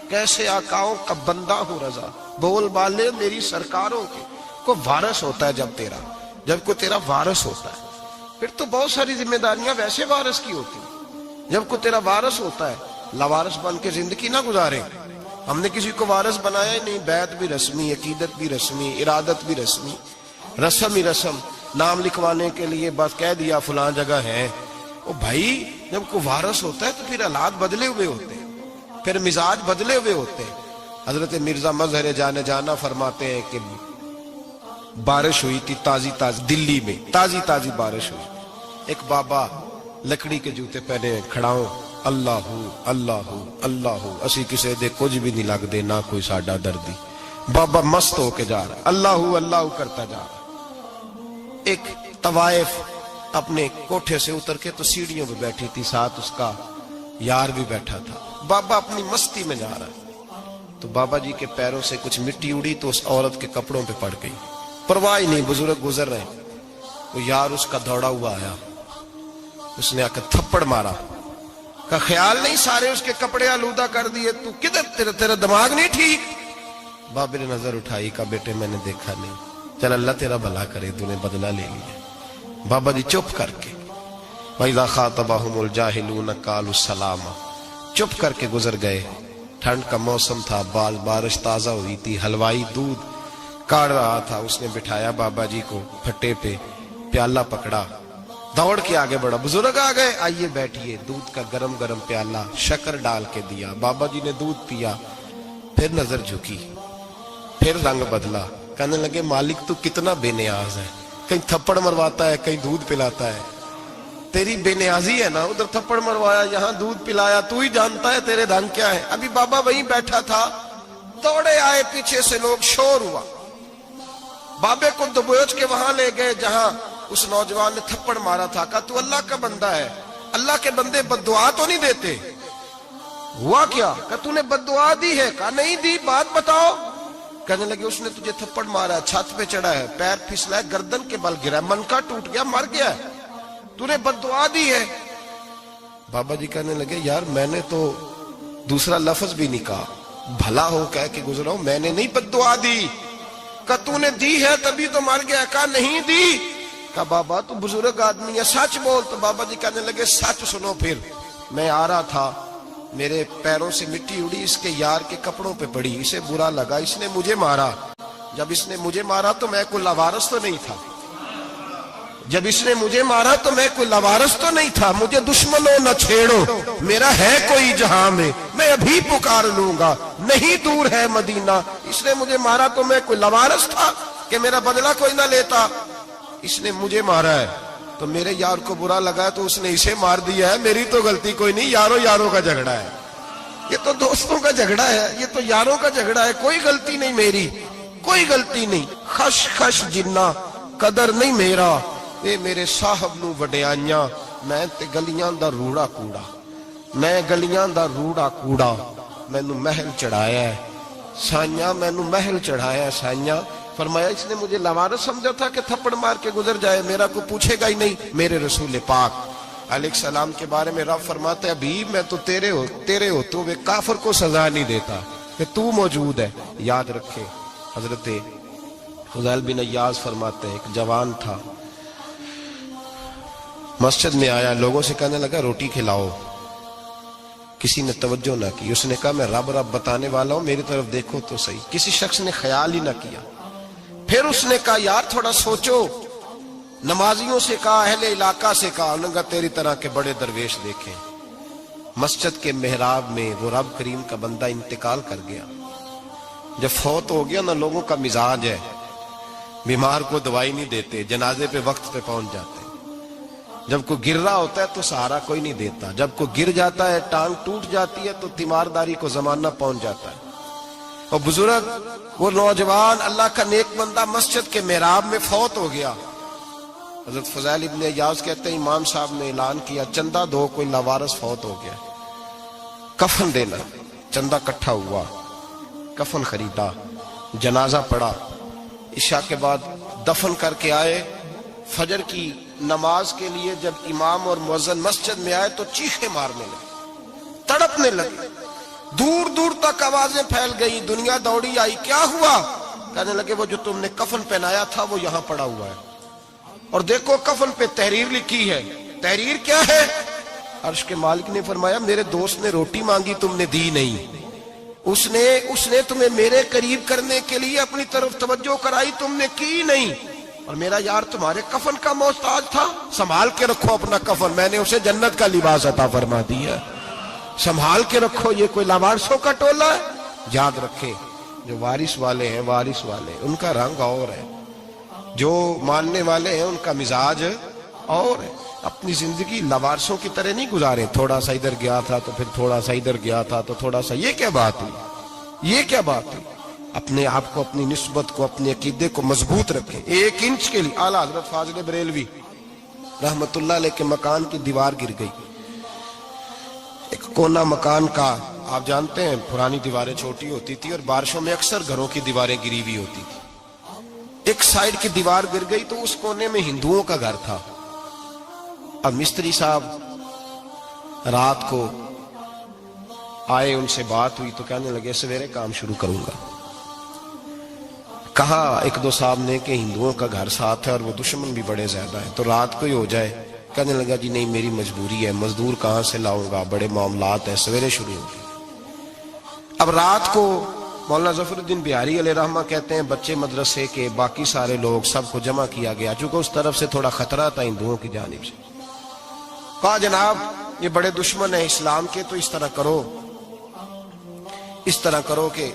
کیسے آقاؤں کا بندہ ہوں رضا، بول بالے میری سرکاروں کے۔ کوئی وارث ہوتا ہے جب کوئی تیرا وارث ہوتا ہے، پھر تو بہت ساری ذمہ داریاں ویسے وارث کی ہوتی ہیں۔ جب کوئی تیرا وارث ہوتا ہے، لاوارث بن کے زندگی نہ گزارے۔ ہم نے کسی کو وارث بنایا ہی نہیں، بیعت بھی رسمی، عقیدت بھی رسمی، ارادت بھی رسمی، رسم ہی رسم، نام لکھوانے کے لیے بس کہہ دیا فلاں جگہ ہے۔ او بھائی جب کوئی وارث ہوتا ہے تو پھر حالات بدلے ہوئے ہوتے ہیں، پھر مزاج بدلے ہوئے ہوتے ہیں۔ حضرت مرزا مظہر جانا فرماتے ہیں کہ بارش ہوئی تھی تازی دلی میں تازی بارش ہوئی، ایک بابا لکڑی کے جوتے پہنے کھڑا ہوں، اللہ اللہ اللہ، اسی کسے دے کچھ بھی نہیں لگ دے، نہ کوئی ساڈا دردی۔ بابا مست ہو کے جا رہا ہے، اللہ اللہ کرتا جا رہا ہے۔ ایک طوائف اپنے کوٹھے سے اتر کے تو سیڑھیوں پہ بیٹھی تھی، ساتھ اس کا یار بھی بیٹھا تھا۔ بابا اپنی مستی میں جا رہا ہے تو بابا جی کے پیروں سے کچھ مٹی اڑی تو اس عورت کے کپڑوں پہ پڑ گئی، پرواہ نہیں، بزرگ گزر رہے ہیں۔ وہ یار اس کا دوڑا ہوا آیا، اس نے آ کر تھپڑ مارا، کا خیال نہیں سارے اس کے کپڑے آلودہ کر دیے، تو کدھر تیرا دماغ نہیں ٹھیک؟ بابے نے نظر اٹھائی، کہا بیٹے میں نے دیکھا نہیں، چل اللہ تیرا بھلا کرے، تو نے بدلہ لے لیا۔ بابا جی چپ کر کے، وَإِذَا خَاطَبَهُمُ الْجَاهِلُونَ قَالُوا سَلَامًا، چپ کر کے گزر گئے۔ ٹھنڈ کا موسم تھا، بارش تازہ ہوئی تھی، حلوائی دودھ کاڑ رہا تھا، اس نے بٹھایا بابا جی کو پھٹے پہ، پیالہ پکڑا، دوڑ کے آگے بڑھا، بزرگ آ گئے، آئیے بیٹھیے، دودھ کا گرم گرم پیالہ شکر ڈال کے دیا، بابا جی نے دودھ پیا، پھر نظر جھکی، پھر رنگ بدلا، کہنے لگے مالک تو کتنا بے نیاز ہے، کہیں تھپڑ مرواتا ہے، کہیں دودھ پلاتا ہے، تیری بے نیازی ہے نا، ادھر تھپڑ مروایا یہاں دودھ پلایا، تو ہی جانتا ہے تیرے رنگ کیا ہے۔ ابھی بابا وہیں بیٹھا تھا، دوڑے آئے پیچھے سے لوگ، شور ہوا، بابے کو دبوچ کے وہاں لے گئے جہاں اس نوجوان نے تھپڑ مارا تھا، کہا تو اللہ کا بندہ ہے، اللہ کے بندے بد دعا تو نہیں دیتے؟ ہوا کیا؟ کہا تو نے بد دعا دی ہے؟ کہا نہیں دی، بات بتاؤ۔ کہنے لگے اس نے تجھے تھپڑ مارا ہے، چھت پہ چڑھا ہے، پیر پھسلا ہے، گردن کے بل گرا ہے، منکا ٹوٹ گیا، مر گیا ہے، تو نے بد دعا دی ہے۔ بابا جی کہنے لگے یار میں نے تو دوسرا لفظ بھی نہیں کہا، بھلا ہو کہہ کے گزرا ہوں، میں نے نہیں بد دعا دی۔ کہا تو نے دی ہے تبھی تو مر گیا، کہا نہیں دی۔ کہا بابا تو بزرگ آدمی ہے، سچ بول۔ تو بابا جی کہنے لگے سچ سنو، پھر میں آ رہا تھا، میرے پیروں سے مٹی اڑی، اس کے یار کے کپڑوں پہ پڑی، اسے برا لگا، اس نے مجھے مارا، جب اس نے مجھے مارا تو میں کوئی لاوارث تو نہیں تھا، جب اس نے مجھے مارا تو میں کوئی لاوارث تو نہیں تھا، مجھے دشمنوں نہ چھیڑو، میرا ہے کوئی جہاں میں ابھی پکار لوں گا، نہیں دور ہے مدینہ۔ اس نے مجھے مارا تو میں کوئی لاوارث تھا کہ میرا بدلہ کوئی نہ لیتا؟ اس نے مجھے مارا ہے تو میرے یار کو برا لگا تو اس نے اسے مار دیا ہے، میری تو غلطی کوئی نہیں، یاروں کا جھگڑا ہے، یہ تو دوستوں کا جھگڑا ہے، یہ تو یاروں کا جھگڑا ہے، کوئی غلطی نہیں میری، کوئی غلطی نہیں۔ خش خش جنہ قدر نہیں میرا، اے میرے صاحب نو وڈیاں، میں تے گلیاں دا روڑا کوڑا، میں گلیاں دا روڑا کوڑا، مینو محل چڑھایا ہے سائیاں، مینو محل چڑھایا ہے سائیاں۔ فرمایا اس نے مجھے لاوارث سمجھا تھا کہ تھپڑ مار کے گزر جائے، میرا کو پوچھے گا ہی نہیں۔ میرے رسول پاک علیہ السلام کے بارے میں رب فرماتا ہے حبیب میں تو تیرے ہوتے ہوئے کافر کو سزا نہیں دیتا کہ تو موجود ہے۔ یاد رکھے حضرت فضیل بن عیاض فرماتے ہیں ایک جوان تھا، مسجد میں آیا، لوگوں سے کہنے لگا روٹی کھلاؤ، کسی نے توجہ نہ کی، اس نے کہا میں رب بتانے والا ہوں، میری طرف دیکھو تو صحیح، کسی شخص نے خیال ہی نہ کیا۔ پھر اس نے کہا یار تھوڑا سوچو، نمازیوں سے کہا، اہل علاقہ سے کہا، انہوں نے کہا تیری طرح کے بڑے درویش دیکھیں۔ مسجد کے محراب میں وہ رب کریم کا بندہ انتقال کر گیا۔ جب فوت ہو گیا نا، لوگوں کا مزاج ہے بیمار کو دوائی نہیں دیتے، جنازے پہ وقت پہ پہنچ جاتے، جب کوئی گر رہا ہوتا ہے تو سہارا کوئی نہیں دیتا، جب کوئی گر جاتا ہے ٹانگ ٹوٹ جاتی ہے تو تیمارداری کو زمانہ پہنچ جاتا ہے۔ اور بزرگ وہ نوجوان اللہ کا نیک بندہ مسجد کے محراب میں فوت ہو گیا۔ حضرت فضیل ابن عیاض کہتے ہیں امام صاحب نے اعلان کیا چندہ دو، کوئی لاوارث فوت ہو گیا، کفن دینا۔ چندہ کٹھا ہوا، کفن خریدا، جنازہ پڑا، عشاء کے بعد دفن کر کے آئے۔ فجر کی نماز کے لیے جب امام اور مؤذن مسجد میں آئے تو چیخیں مارنے لگے، تڑپنے لگے، دور دور تک آوازیں پھیل گئی، دنیا دوڑی آئی، کیا ہوا؟ کہنے لگے وہ جو تم نے کفن پہنایا تھا وہ یہاں پڑا ہوا ہے، اور دیکھو کفن پہ تحریر لکھی ہے۔ تحریر کیا ہے؟ عرش کے مالک نے فرمایا میرے دوست نے روٹی مانگی تم نے دی نہیں، اس نے تمہیں میرے قریب کرنے کے لیے اپنی طرف توجہ کرائی، تم نے کی نہیں، اور میرا یار تمہارے کفن کا محتاج تھا، سنبھال کے رکھو اپنا کفن، میں نے اسے جنت کا لباس عطا فرما دیا، سنبھال کے رکھو، یہ کوئی لاوارثوں کا ٹولہ ہے۔ یاد رکھیں جو وارث والے ہیں، وارث والے ان کا رنگ اور ہے، جو ماننے والے ہیں ان کا مزاج اور ہے۔ اپنی زندگی لاوارثوں کی طرح نہیں گزاریں، تھوڑا سا ادھر گیا تھا تو پھر تھوڑا سا ادھر گیا تھا تو تھوڑا سا، یہ کیا بات ہوئی، یہ کیا بات ہوئی؟ اپنے آپ کو، اپنی نسبت کو، اپنے عقیدے کو مضبوط رکھیں۔ 1 انچ کے لیے اعلیٰ حضرت فاضل بریلوی رحمت اللہ علیہ کے مکان کی دیوار گر گئی، ایک کونا مکان کا، آپ جانتے ہیں پرانی دیواریں چھوٹی ہوتی تھی اور بارشوں میں اکثر گھروں کی دیواریں گری ہوئی ہوتی تھی، ایک سائیڈ کی دیوار گر گئی تو اس کونے میں ہندوؤں کا گھر تھا۔ اب مستری صاحب رات کو آئے، ان سے بات ہوئی تو کہنے لگے سویرے کام شروع کروں گا۔ کہا 1-2 صاحب نے کہ ہندوؤں کا گھر ساتھ ہے اور وہ دشمن بھی بڑے زیادہ ہیں، تو رات کو ہی ہو جائے۔ کہنے لگا جی نہیں میری مجبوری ہے، مزدور کہاں سے لاؤں گا، بڑے معاملات ہیں، سویرے شروع ہوگی۔ اب رات کو مولانا ظفر الدین بہاری علیہ رحمہ کہتے ہیں بچے مدرسے کے، باقی سارے لوگ، سب کو جمع کیا گیا، چونکہ اس طرف سے تھوڑا خطرہ تھا ہندوؤں کی جانب سے۔ کہا جناب یہ بڑے دشمن ہیں اسلام کے، تو اس طرح کرو کہ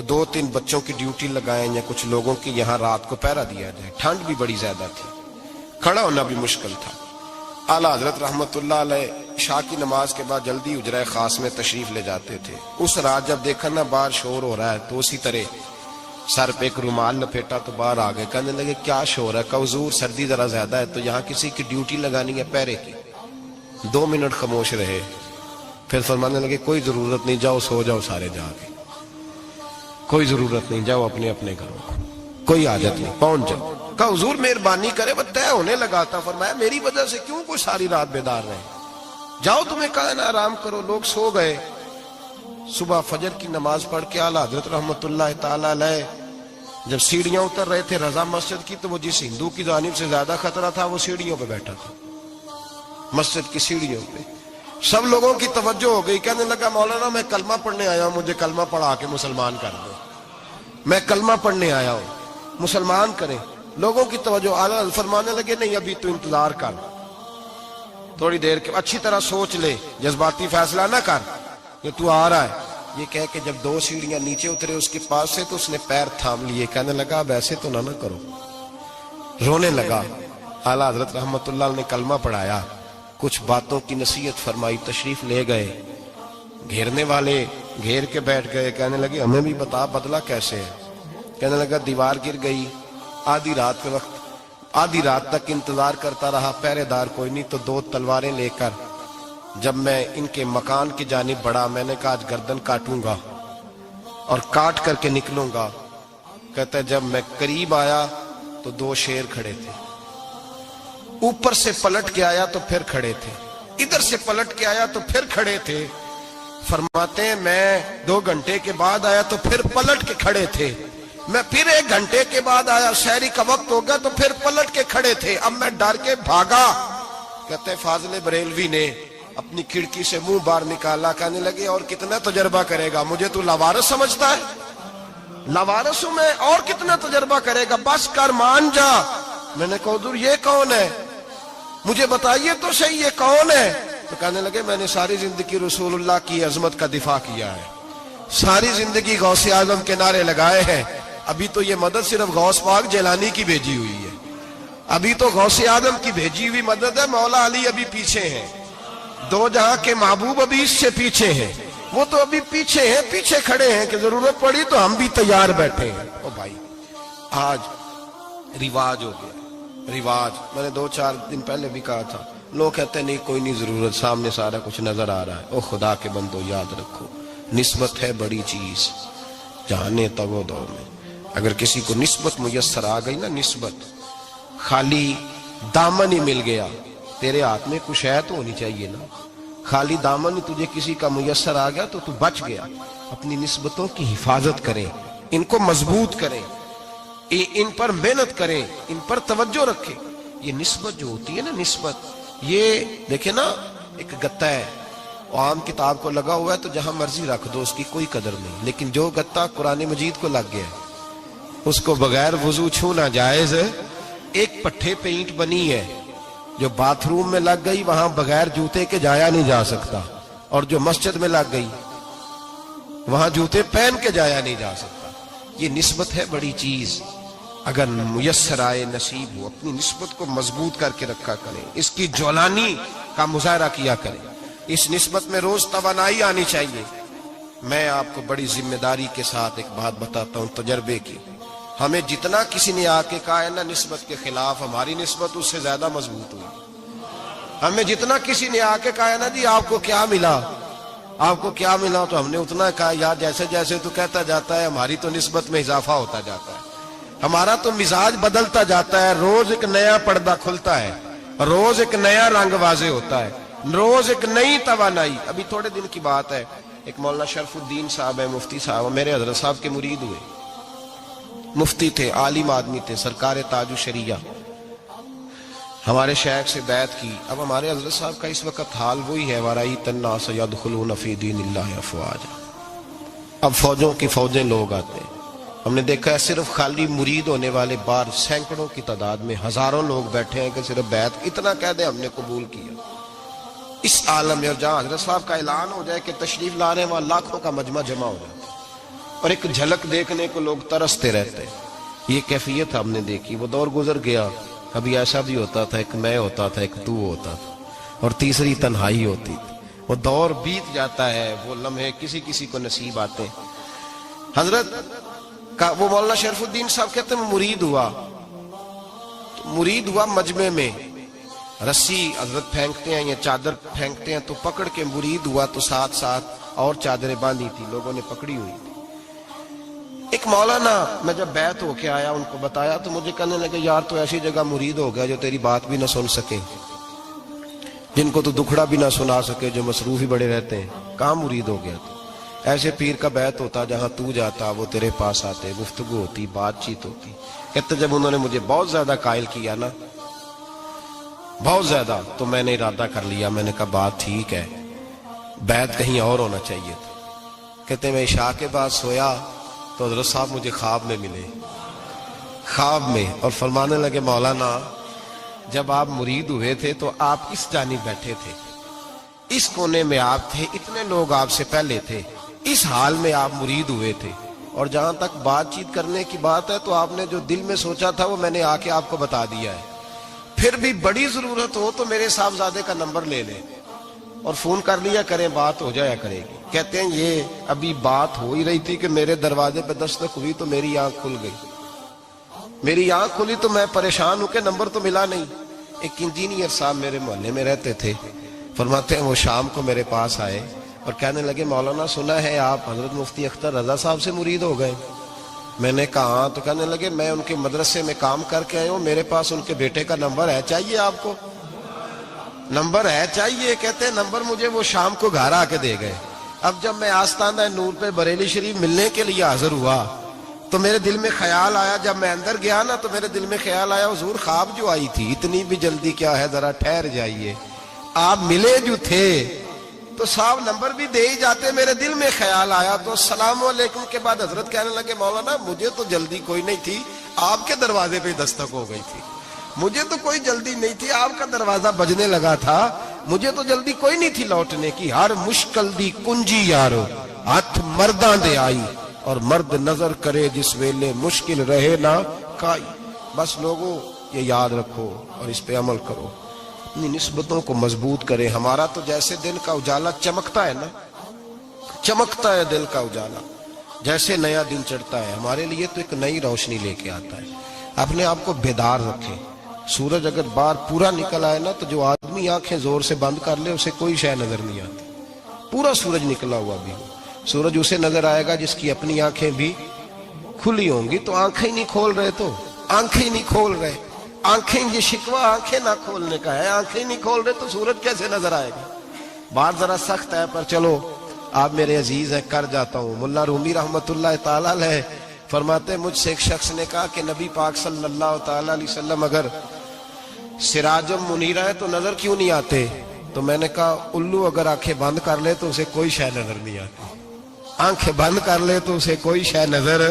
2-3 بچوں کی ڈیوٹی لگائیں یا کچھ لوگوں کی یہاں رات کو پہرا دیا جائے، ٹھنڈ بھی بڑی زیادہ تھی، کھڑا ہونا بھی مشکل تھا۔ اعلیٰ حضرت رحمت اللہ علیہ عشاء کی نماز کے بعد جلدی حجرہ خاص میں تشریف لے جاتے تھے۔ اس رات جب دیکھا نا باہر شور ہو رہا ہے تو اسی طرح سر پہ ایک رومال لپیٹا تو باہر آ گئے، کہنے لگے کیا شور ہے؟ کہا حضور سردی ذرا زیادہ ہے تو یہاں کسی کی ڈیوٹی لگانی ہے پہرے کی۔ 2 منٹ خاموش رہے، پھر فرمانے لگے کوئی ضرورت نہیں، جاؤ سو جاؤ سارے جا کے، کوئی ضرورت نہیں، جاؤ اپنے اپنے گھروں، کوئی حاجت نہیں، پہنچ جاؤ۔ کہا حضور مہربانی کرے، وہ طے ہونے لگا تھا۔ فرمایا میری وجہ سے کیوں کوئی ساری رات بیدار رہے، جاؤ تمہیں کہا نا آرام کرو۔ لوگ سو گئے۔ صبح فجر کی نماز پڑھ کے اعلیٰ حضرت رحمت اللہ تعالی علیہ جب سیڑھیاں اتر رہے تھے رضا مسجد کی، تو وہ جس ہندو کی جانب سے زیادہ خطرہ تھا وہ سیڑھیوں پہ بیٹھا تھا، مسجد کی سیڑھیوں پہ۔ سب لوگوں کی توجہ ہو گئی، کہنے لگا مولانا میں کلمہ پڑھنے آیا ہوں، مجھے کلمہ پڑھا کے مسلمان کر دو، میں کلمہ پڑھنے آیا ہوں۔ مسلمان کریں. لوگوں کی توجہ. اعلیٰ فرمانے لگے نہیں ابھی تو انتظار کر, تھوڑی دیر کے اچھی طرح سوچ لے, جذباتی فیصلہ نہ کر کہ تو آ رہا ہے. یہ کہہ کے جب 2 سیڑھیاں نیچے اترے اس کے پاس سے تو اس نے پیر تھام لیے, کہنے لگا اب ایسے تو نہ کرو, رونے لگا. اعلیٰ حضرت رحمت اللہ علیہ نے کلمہ پڑھایا, کچھ باتوں کی نصیحت فرمائی, تشریف لے گئے. گھیرنے والے گھیر کے بیٹھ گئے, کہنے لگے ہمیں بھی بتا بدلہ کیسے ہے. کہنے لگا دیوار گر گئی, آدھی رات کے وقت آدھی رات تک انتظار کرتا رہا, پہرے دار کوئی نہیں, تو 2 تلواریں لے کر جب میں ان کے مکان کی جانب بڑھا, میں نے کہا آج گردن کاٹوں گا اور کاٹ کر کے نکلوں گا. کہتا ہے جب میں قریب آیا تو 2 شیر کھڑے تھے, اوپر سے پلٹ کے آیا تو پھر کھڑے تھے, ادھر سے پلٹ کے آیا تو پھر کھڑے تھے. فرماتے ہیں میں 2 گھنٹے کے بعد آیا تو پھر پلٹ کے کھڑے تھے, میں پھر 1 گھنٹے کے بعد آیا, شہری کا وقت ہو گیا تو پھر پلٹ کے کھڑے تھے. اب میں ڈر کے بھاگا. کہتے ہیں فاضل بریلوی نے اپنی کھڑکی سے منہ باہر نکالا, کہنے لگے اور کتنا تجربہ کرے گا, مجھے تو لاوارث سمجھتا ہے, لاوارث ہوں میں, اور کتنا تجربہ کرے گا, بس کر مان جا. میں نے کہا حضور یہ کون ہے, مجھے بتائیے تو صحیح یہ کون ہے. تو کہنے لگے میں نے ساری زندگی رسول اللہ کی عظمت کا دفاع کیا ہے, ساری زندگی غوث اعظم کے نعرے لگائے ہیں, ابھی تو یہ مدد صرف غوث پاک جیلانی کی بھیجی ہوئی ہے, ابھی تو غوث اعظم کی بھیجی ہوئی مدد ہے, مولا علی ابھی پیچھے ہیں, 2 جہاں کے محبوب ابھی اس سے پیچھے ہیں, وہ تو ابھی پیچھے ہیں, پیچھے کھڑے ہیں کہ ضرورت پڑی تو ہم بھی تیار بیٹھے ہیں. او بھائی آج رواج ہو گیا, رواج. میں نے 2-4 دن پہلے بھی کہا تھا, لوگ کہتے ہیں نہیں کوئی نہیں ضرورت, سامنے سارا کچھ نظر آ رہا ہے. او خدا کے بندو یاد رکھو, نسبت ہے بڑی چیز, جانے تگ و دو میں. اگر کسی کو نسبت میسر آ گئی نا, نسبت, خالی دامن ہی مل گیا, تیرے ہاتھ میں کچھ ہے تو ہونی چاہیے نا, خالی دامن ہی تجھے کسی کا میسر آ گیا تو بچ گیا. اپنی نسبتوں کی حفاظت کریں, ان کو مضبوط کریں, ان پر محنت کریں, ان پر توجہ رکھیں. یہ نسبت جو ہوتی ہے نا, نسبت, یہ دیکھیں نا ایک گتا ہے, عام کتاب کو لگا ہوا ہے تو جہاں مرضی رکھ دو, اس کی کوئی قدر نہیں. لیکن جو گتا قرآن مجید کو لگ گیا ہے اس کو بغیر وضو چھونا جائز ہے. ایک پٹھے پہ اینٹ بنی ہے, جو باتھ روم میں لگ گئی وہاں بغیر جوتے کے جایا نہیں جا سکتا, اور جو مسجد میں لگ گئی وہاں جوتے پہن کے جایا نہیں جا سکتا. یہ نسبت ہے بڑی چیز, اگر میسر آئے نصیب ہو, اپنی نسبت کو مضبوط کر کے رکھا کریں, اس کی جولانی کا مظاہرہ کیا کریں. اس نسبت میں روز توانائی آنی چاہیے. میں آپ کو بڑی ذمہ داری کے ساتھ ایک بات بتاتا ہوں تجربے کی. ہمیں جتنا کسی نے آ کے کہا ہے نا نسبت کے خلاف, ہماری نسبت اس سے زیادہ مضبوط ہوئی. ہمیں جتنا کسی نے آ کے کہا ہے نا جی آپ کو کیا ملا, آپ کو کیا ملا, تو ہم نے اتنا کہا یار جیسے جیسے تو کہتا جاتا ہے ہماری تو نسبت میں اضافہ ہوتا جاتا ہے, ہمارا تو مزاج بدلتا جاتا ہے, روز ایک نیا پردہ کھلتا ہے, روز ایک نیا رنگ واضح ہوتا ہے, روز ایک نئی توانائی. ابھی تھوڑے دن کی بات ہے, ایک مولانا شرف الدین صاحب ہے, مفتی صاحب, میرے حضرت صاحب کے مرید ہوئے, مفتی تھے, عالم آدمی تھے, سرکار تاج الشریعہ, ہمارے شیخ سے بیعت کی. اب ہمارے حضرت صاحب کا اس وقت حال وہی ہے, وَرَأَيْتَ النَّاسَ يَدْخُلُونَ فِي دِينِ اللَّهِ أَفْوَاجًا. اب فوجوں کی فوجیں لوگ آتے ہیں. ہم نے دیکھا ہے صرف خالی مرید ہونے والے بار سینکڑوں کی تعداد میں ہزاروں لوگ بیٹھے ہیں کہ صرف بیعت اتنا کہہ دیں ہم نے قبول کیا. اس عالم میں جہاں حضرت صاحب کا اعلان ہو جائے کہ تشریف لانے وہاں لاکھوں کا مجمع جمع ہو جاتا اور ایک جھلک دیکھنے کو لوگ ترستے رہتے. یہ کیفیت ہم نے دیکھی. وہ دور گزر گیا, کبھی ایسا بھی ہوتا تھا ایک میں ہوتا تھا, ایک تو ہوتا تھا, اور تیسری تنہائی ہوتی تھی. وہ دور بیت جاتا ہے, وہ لمحے کسی کسی کو نصیب آتے. حضرت کا وہ مولانا شرف الدین صاحب کہتے ہیں مرید ہوا, تو مرید ہوا مجمع میں, رسی حضرت پھینکتے ہیں یا چادر پھینکتے ہیں تو پکڑ کے مرید ہوا, تو ساتھ ساتھ اور چادریں باندھی تھی, لوگوں نے پکڑی ہوئی تھی. ایک مولانا, میں جب بیعت ہو کے آیا ان کو بتایا تو مجھے کہنے لگے یار تو ایسی جگہ مرید ہو گیا جو تیری بات بھی نہ سن سکے, جن کو تو دکھڑا بھی نہ سنا سکے, جو مصروف ہی بڑے رہتے ہیں, کہاں مرید ہو گیا تو. ایسے پیر کا بیعت ہوتا جہاں تو جاتا وہ تیرے پاس آتے, گفتگو ہوتی, بات چیت ہوتی. کہتے جب انہوں نے مجھے بہت زیادہ قائل کیا نا, بہت زیادہ, تو میں نے ارادہ کر لیا, میں نے کہا بات ٹھیک ہے, بیعت کہیں اور ہونا چاہیے تھا. کہتے میں عشاء کے بعد سویا تو حضرت صاحب مجھے خواب میں ملے. خواب میں، اور فرمانے لگے مولانا جب آپ مرید ہوئے تھے تو آپ اس جانب بیٹھے تھے، اس کونے میں آپ تھے، اتنے لوگ آپ سے پہلے تھے، اس حال میں آپ مرید ہوئے تھے، اور جہاں تک بات چیت کرنے کی بات ہے تو آپ نے جو دل میں سوچا تھا وہ میں نے آ کے آپ کو بتا دیا ہے، پھر بھی بڑی ضرورت ہو تو میرے صاحبزادے کا نمبر لے لیں اور فون کر لیا کریں، بات ہو جایا کرے گی۔ کہتے ہیں یہ ابھی بات ہو ہی رہی تھی کہ میرے دروازے پہ دستک ہوئی تو میری آنکھ کھل گئی، میری آنکھ کھلی تو میں پریشان ہوں کہ نمبر تو ملا نہیں۔ ایک انجینئر صاحب میرے محلے میں رہتے تھے، فرماتے ہیں وہ شام کو میرے پاس آئے اور کہنے لگے مولانا سنا ہے آپ حضرت مفتی اختر رضا صاحب سے مرید ہو گئے؟ میں نے کہا ہاں۔ تو کہنے لگے میں ان کے مدرسے میں کام کر کے آئے ہوں، میرے پاس ان کے بیٹے کا نمبر ہے، چاہیے آپ کو؟ نمبر ہے چاہیے؟ کہتے ہیں نمبر مجھے وہ شام کو گھر آ کے دے گئے۔ اب جب میں آستانہ نور پہ بریلی شریف ملنے کے لیے حاضر ہوا تو میرے دل میں خیال آیا، جب میں اندر گیا نا تو میرے دل میں خیال آیا حضور خواب جو آئی تھی اتنی بھی جلدی کیا ہے، ذرا ٹھہر جائیے، آپ ملے جو تھے تو صاحب نمبر بھی دے ہی جاتے۔ میرے دل میں خیال آیا تو السلام علیکم کے بعد حضرت کہنے لگے مولانا مجھے تو جلدی کوئی نہیں تھی، آپ کے دروازے پہ دستک ہو گئی تھی، مجھے تو کوئی جلدی نہیں تھی، آپ کا دروازہ بجنے لگا تھا، مجھے تو جلدی کوئی نہیں تھی لوٹنے کی۔ ہر مشکل دی کنجی یارو ہاتھ مرداں دے آئی، اور مرد نظر کرے جس ویلے مشکل رہے نہ کائی۔ بس لوگوں یہ یاد رکھو اور اس پہ عمل کرو، اپنی نسبتوں کو مضبوط کریں۔ ہمارا تو جیسے دن کا اجالا چمکتا ہے نا، چمکتا ہے دل کا اجالا، جیسے نیا دن چڑھتا ہے ہمارے لیے تو ایک نئی روشنی لے کے آتا ہے۔ اپنے آپ کو بیدار رکھیں۔ سورج اگر باہر پورا نکل آئے نا تو جو آدمی آنکھیں زور سے بند کر لے اسے کوئی شے نظر نہیں آتی، پورا سورج نکلا ہوا بھی ہو۔ سورج اسے نظر آئے گا جس کی اپنی آنکھیں بھی کھلی ہوں گی۔ تو آنکھیں نہیں کھول رہے تو آنکھیں نہیں کھول رہے، آنکھیں یہ شکوہ آنکھیں نہ کھولنے کا ہے، آنکھیں نہیں کھول رہے تو سورج کیسے نظر آئے گا؟ بات ذرا سخت ہے پر چلو آپ میرے عزیز ہیں کر جاتا ہوں۔ ملا رومی رحمت اللہ تعالی علیہ فرماتے مجھ سے ایک شخص نے کہا کہ نبی پاک صلی اللہ تعالی علیہ وسلم اگر سراجم منیرہ ہے تو نظر کیوں نہیں آتے؟ تو میں نے کہا الو اگر آنکھیں بند کر لے تو اسے کوئی شے نظر نہیں آتی، آنکھیں بند کر لے تو اسے کوئی شے نظر،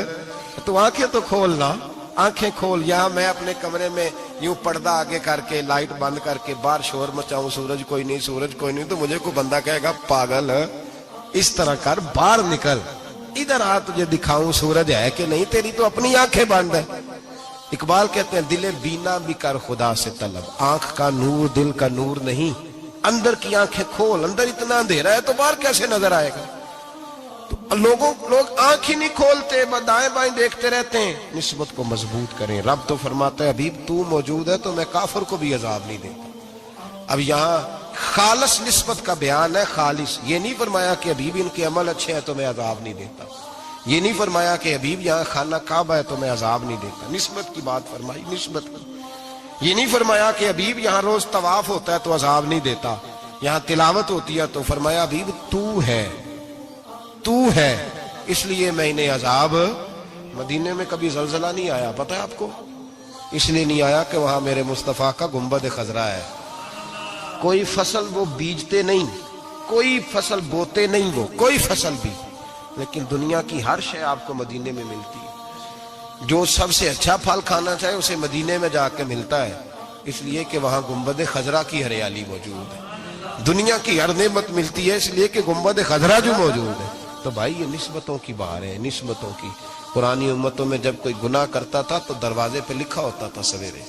تو آنکھیں تو کھولنا، آنکھیں کھول۔ یہاں میں اپنے کمرے میں یوں پردہ آگے کر کے لائٹ بند کر کے باہر شور مچاؤں، سورج کوئی نہیں، سورج کوئی نہیں، تو مجھے کوئی بندہ کہے گا پاگل اس طرح کر، باہر نکل، ادھر آ تجھے دکھاؤں سورج ہے کہ نہیں، تیری تو اپنی آنکھیں بند ہے۔ اقبال کہتے ہیں دل بینا بھی کر خدا سے طلب، آنکھ کا نور دل کا نور نہیں، اندر کی آنکھیں کھول، اندر اتنا اندھیرا ہے تو باہر کیسے نظر آئے گا؟ تو لوگ آنکھ ہی نہیں کھولتے، دائیں بائیں دیکھتے رہتے ہیں۔ نسبت کو مضبوط کریں۔ رب تو فرماتا ہے حبیب تو موجود ہے تو میں کافر کو بھی عذاب نہیں دیتا۔ اب یہاں خالص نسبت کا بیان ہے، خالص، یہ نہیں فرمایا کہ حبیب ان کے عمل اچھے ہیں تو میں عذاب نہیں دیتا، یہ نہیں فرمایا کہ حبیب یہاں خانہ کعبہ ہے تو میں عذاب نہیں دیتا، نسبت کی بات فرمائی، نسبت کی۔ یہ نہیں فرمایا کہ حبیب یہاں روز طواف ہوتا ہے تو عذاب نہیں دیتا، یہاں تلاوت ہوتی ہے تو فرمایا حبیب تو ہے، تو ہے، اس لیے میں انہیں عذاب۔ مدینے میں کبھی زلزلہ نہیں آیا، پتہ ہے آپ کو؟ اس لیے نہیں آیا کہ وہاں میرے مصطفیٰ کا گنبد خضرا ہے۔ کوئی فصل وہ بیجتے نہیں، کوئی فصل بوتے نہیں، وہ کوئی فصل بھی، لیکن دنیا کی ہر شے آپ کو مدینے میں ملتی ہے۔ جو سب سے اچھا پھل کھانا چاہے اسے مدینے میں جا کے ملتا ہے، اس لیے کہ وہاں گنبد خضرا کی ہریالی موجود ہے۔ دنیا کی ہر نعمت ملتی ہے اس لیے کہ گنبد خضرا جو موجود ہے۔ تو بھائی یہ نسبتوں کی بہار ہے، نسبتوں کی۔ پرانی امتوں میں جب کوئی گناہ کرتا تھا تو دروازے پہ لکھا ہوتا تھا سویرے،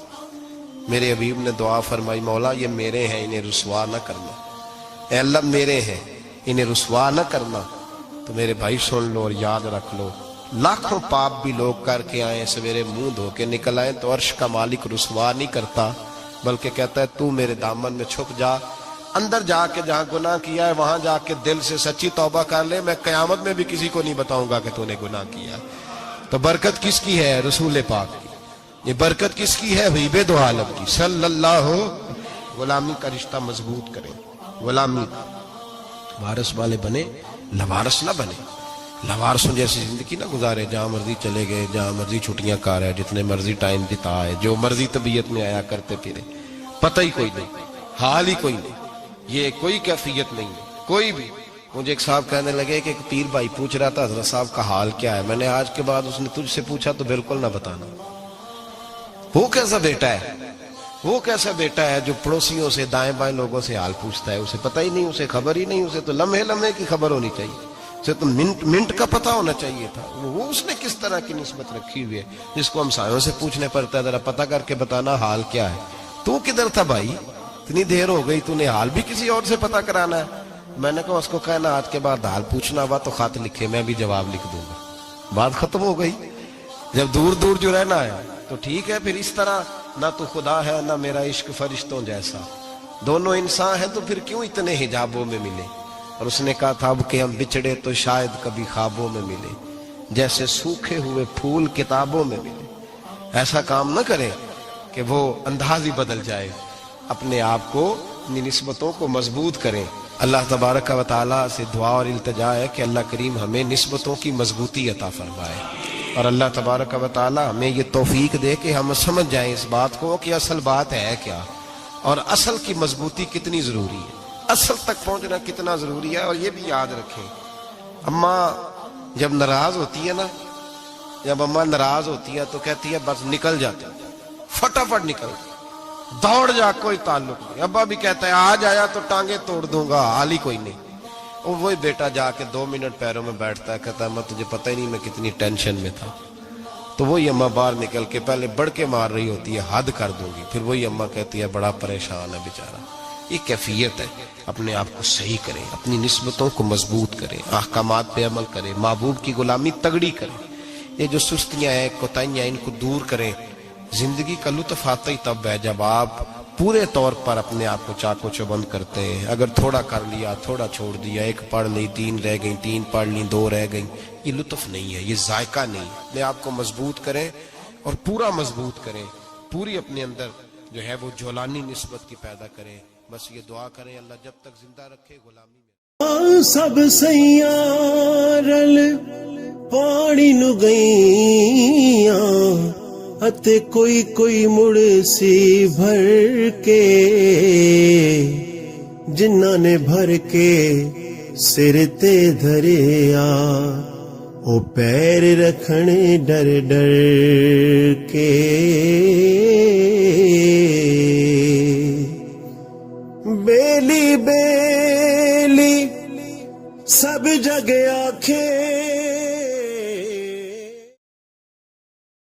میرے حبیب نے دعا فرمائی مولا یہ میرے ہیں انہیں رسوا نہ کرنا، اے اللہ میرے ہیں انہیں رسوا نہ کرنا۔ تو میرے بھائی سن لو اور یاد رکھ لو، لاکھوں پاپ بھی لوگ کر کے آئیں، سویرے منہ دھو کے نکل آئیں تو عرش کا مالک رسوا نہیں کرتا، بلکہ کہتا ہے تو میرے دامن میں چھپ جا، اندر جا کے جہاں گناہ کیا ہے وہاں جا کے دل سے سچی توبہ کر لے، میں قیامت میں بھی کسی کو نہیں بتاؤں گا کہ تو نے گناہ کیا۔ تو برکت کس کی ہے؟ رسول پاک کی۔ یہ برکت کس کی ہے؟ حبیب دو عالم کی صلی اللہ۔ غلامی کا رشتہ مضبوط کریں، غلامی وارث والے بنے، لوارث نہ بنے، لوارثوں جیسی زندگی نہ گزارے، جہاں مرضی چلے گئے، جہاں مرضی چھٹیاں کار ہے، جتنے مرضی ٹائم بتا ہے، جو مرضی طبیعت میں آیا کرتے پھرے، پتہ ہی کوئی نہیں، حال ہی کوئی نہیں، یہ کوئی کیفیت نہیں ہے کوئی بھی۔ مجھے ایک صاحب کہنے لگے کہ ایک پیر بھائی پوچھ رہا تھا حضرت صاحب کا حال کیا ہے، میں نے آج کے بعد اس نے تجھ سے پوچھا تو بالکل نہ بتانا، وہ کیسا بیٹا ہے، وہ کیسا بیٹا ہے جو پڑوسیوں سے دائیں بائیں لوگوں سے حال پوچھتا ہے؟ اسے پتہ ہی نہیں، اسے خبر ہی نہیں، اسے تو لمحے لمحے کی خبر ہونی چاہیے، اسے تو منٹ منٹ کا پتہ ہونا چاہیے تھا۔ وہ اس نے کس طرح کی نسبت رکھی ہوئی ہے جس کو ہم سایوں سے پوچھنے پڑتا ہے ذرا پتہ کر کے بتانا حال کیا ہے۔ تو کدھر تھا بھائی، اتنی دیر ہو گئی، تو نے حال بھی کسی اور سے پتہ کرانا ہے؟ میں نے کہا اس کو کہنا آج کے بعد حال پوچھنا ہوا تو خط لکھے، میں بھی جواب لکھ دوں گا، بات ختم ہو گئی۔ جب دور دور جو رہنا ہے تو ٹھیک ہے، پھر اس طرح نہ تو خدا ہے نہ میرا عشق فرشتوں جیسا، دونوں انسان ہیں تو پھر کیوں اتنے حجابوں میں ملے؟ اور اس نے کہا تھا اب کہ ہم بچھڑے تو شاید کبھی خوابوں میں ملے، جیسے سوکھے ہوئے پھول کتابوں میں ملے۔ ایسا کام نہ کریں کہ وہ انداز ہی بدل جائے، اپنے آپ کو، اپنی نسبتوں کو مضبوط کریں۔ اللہ تبارک و تعالیٰ سے دعا اور التجا ہے کہ اللہ کریم ہمیں نسبتوں کی مضبوطی عطا فرمائے، اور اللہ تبارک و تعالیٰ ہمیں یہ توفیق دے کہ ہم سمجھ جائیں اس بات کو کہ اصل بات ہے کیا، اور اصل کی مضبوطی کتنی ضروری ہے، اصل تک پہنچنا کتنا ضروری ہے۔ اور یہ بھی یاد رکھیں، اماں جب ناراض ہوتی ہے نا، جب اماں ناراض ہوتی ہے تو کہتی ہے بس نکل جاتے، فٹافٹ نکل، دوڑ جا، کوئی تعلق نہیں۔ ابا بھی کہتا ہے آج آیا تو ٹانگیں توڑ دوں گا، حال ہی کوئی نہیں۔ اور وہی بیٹا جا کے 2 منٹ پیروں میں بیٹھتا ہے، کہتا ہے میں تجھے پتہ ہی نہیں میں کتنی ٹینشن میں تھا۔ تو وہی اماں باہر نکل کے پہلے بڑھ کے مار رہی ہوتی ہے حد کر دوں گی، پھر وہی اماں کہتی ہے بڑا پریشان ہے بیچارہ۔ یہ کیفیت ہے، اپنے آپ کو صحیح کریں، اپنی نسبتوں کو مضبوط کریں، احکامات پہ عمل کریں، محبوب کی غلامی تگڑی کریں۔ یہ جو سستیاں ہیں، کوتاہیاں، ان کو دور کریں۔ زندگی کا لطف آتا ہی تب ہے جب آپ پورے طور پر اپنے آپ کو چاق و چوبند کرتے ہیں۔ اگر تھوڑا کر لیا، تھوڑا چھوڑ دیا، 1 پڑھ لی، 3 رہ گئیں، 3 پڑھ لی، 2 رہ گئیں، یہ لطف نہیں ہے، یہ ذائقہ نہیں۔ اپنے آپ کو مضبوط کریں اور پورا مضبوط کریں، پوری اپنے اندر جو ہے وہ جولانی نسبت کی پیدا کریں۔ بس یہ دعا کریں اللہ جب تک زندہ رکھے غلامی میں۔ سب سیارل پانی نو گئیاں اتے کوئی کوئی مڑ سی بھر کے، جنہاں نے بھر کے سر تے دھریا، او پیر رکھنے ڈر ڈر کے۔ بیلی بیلی سب جگ آکھے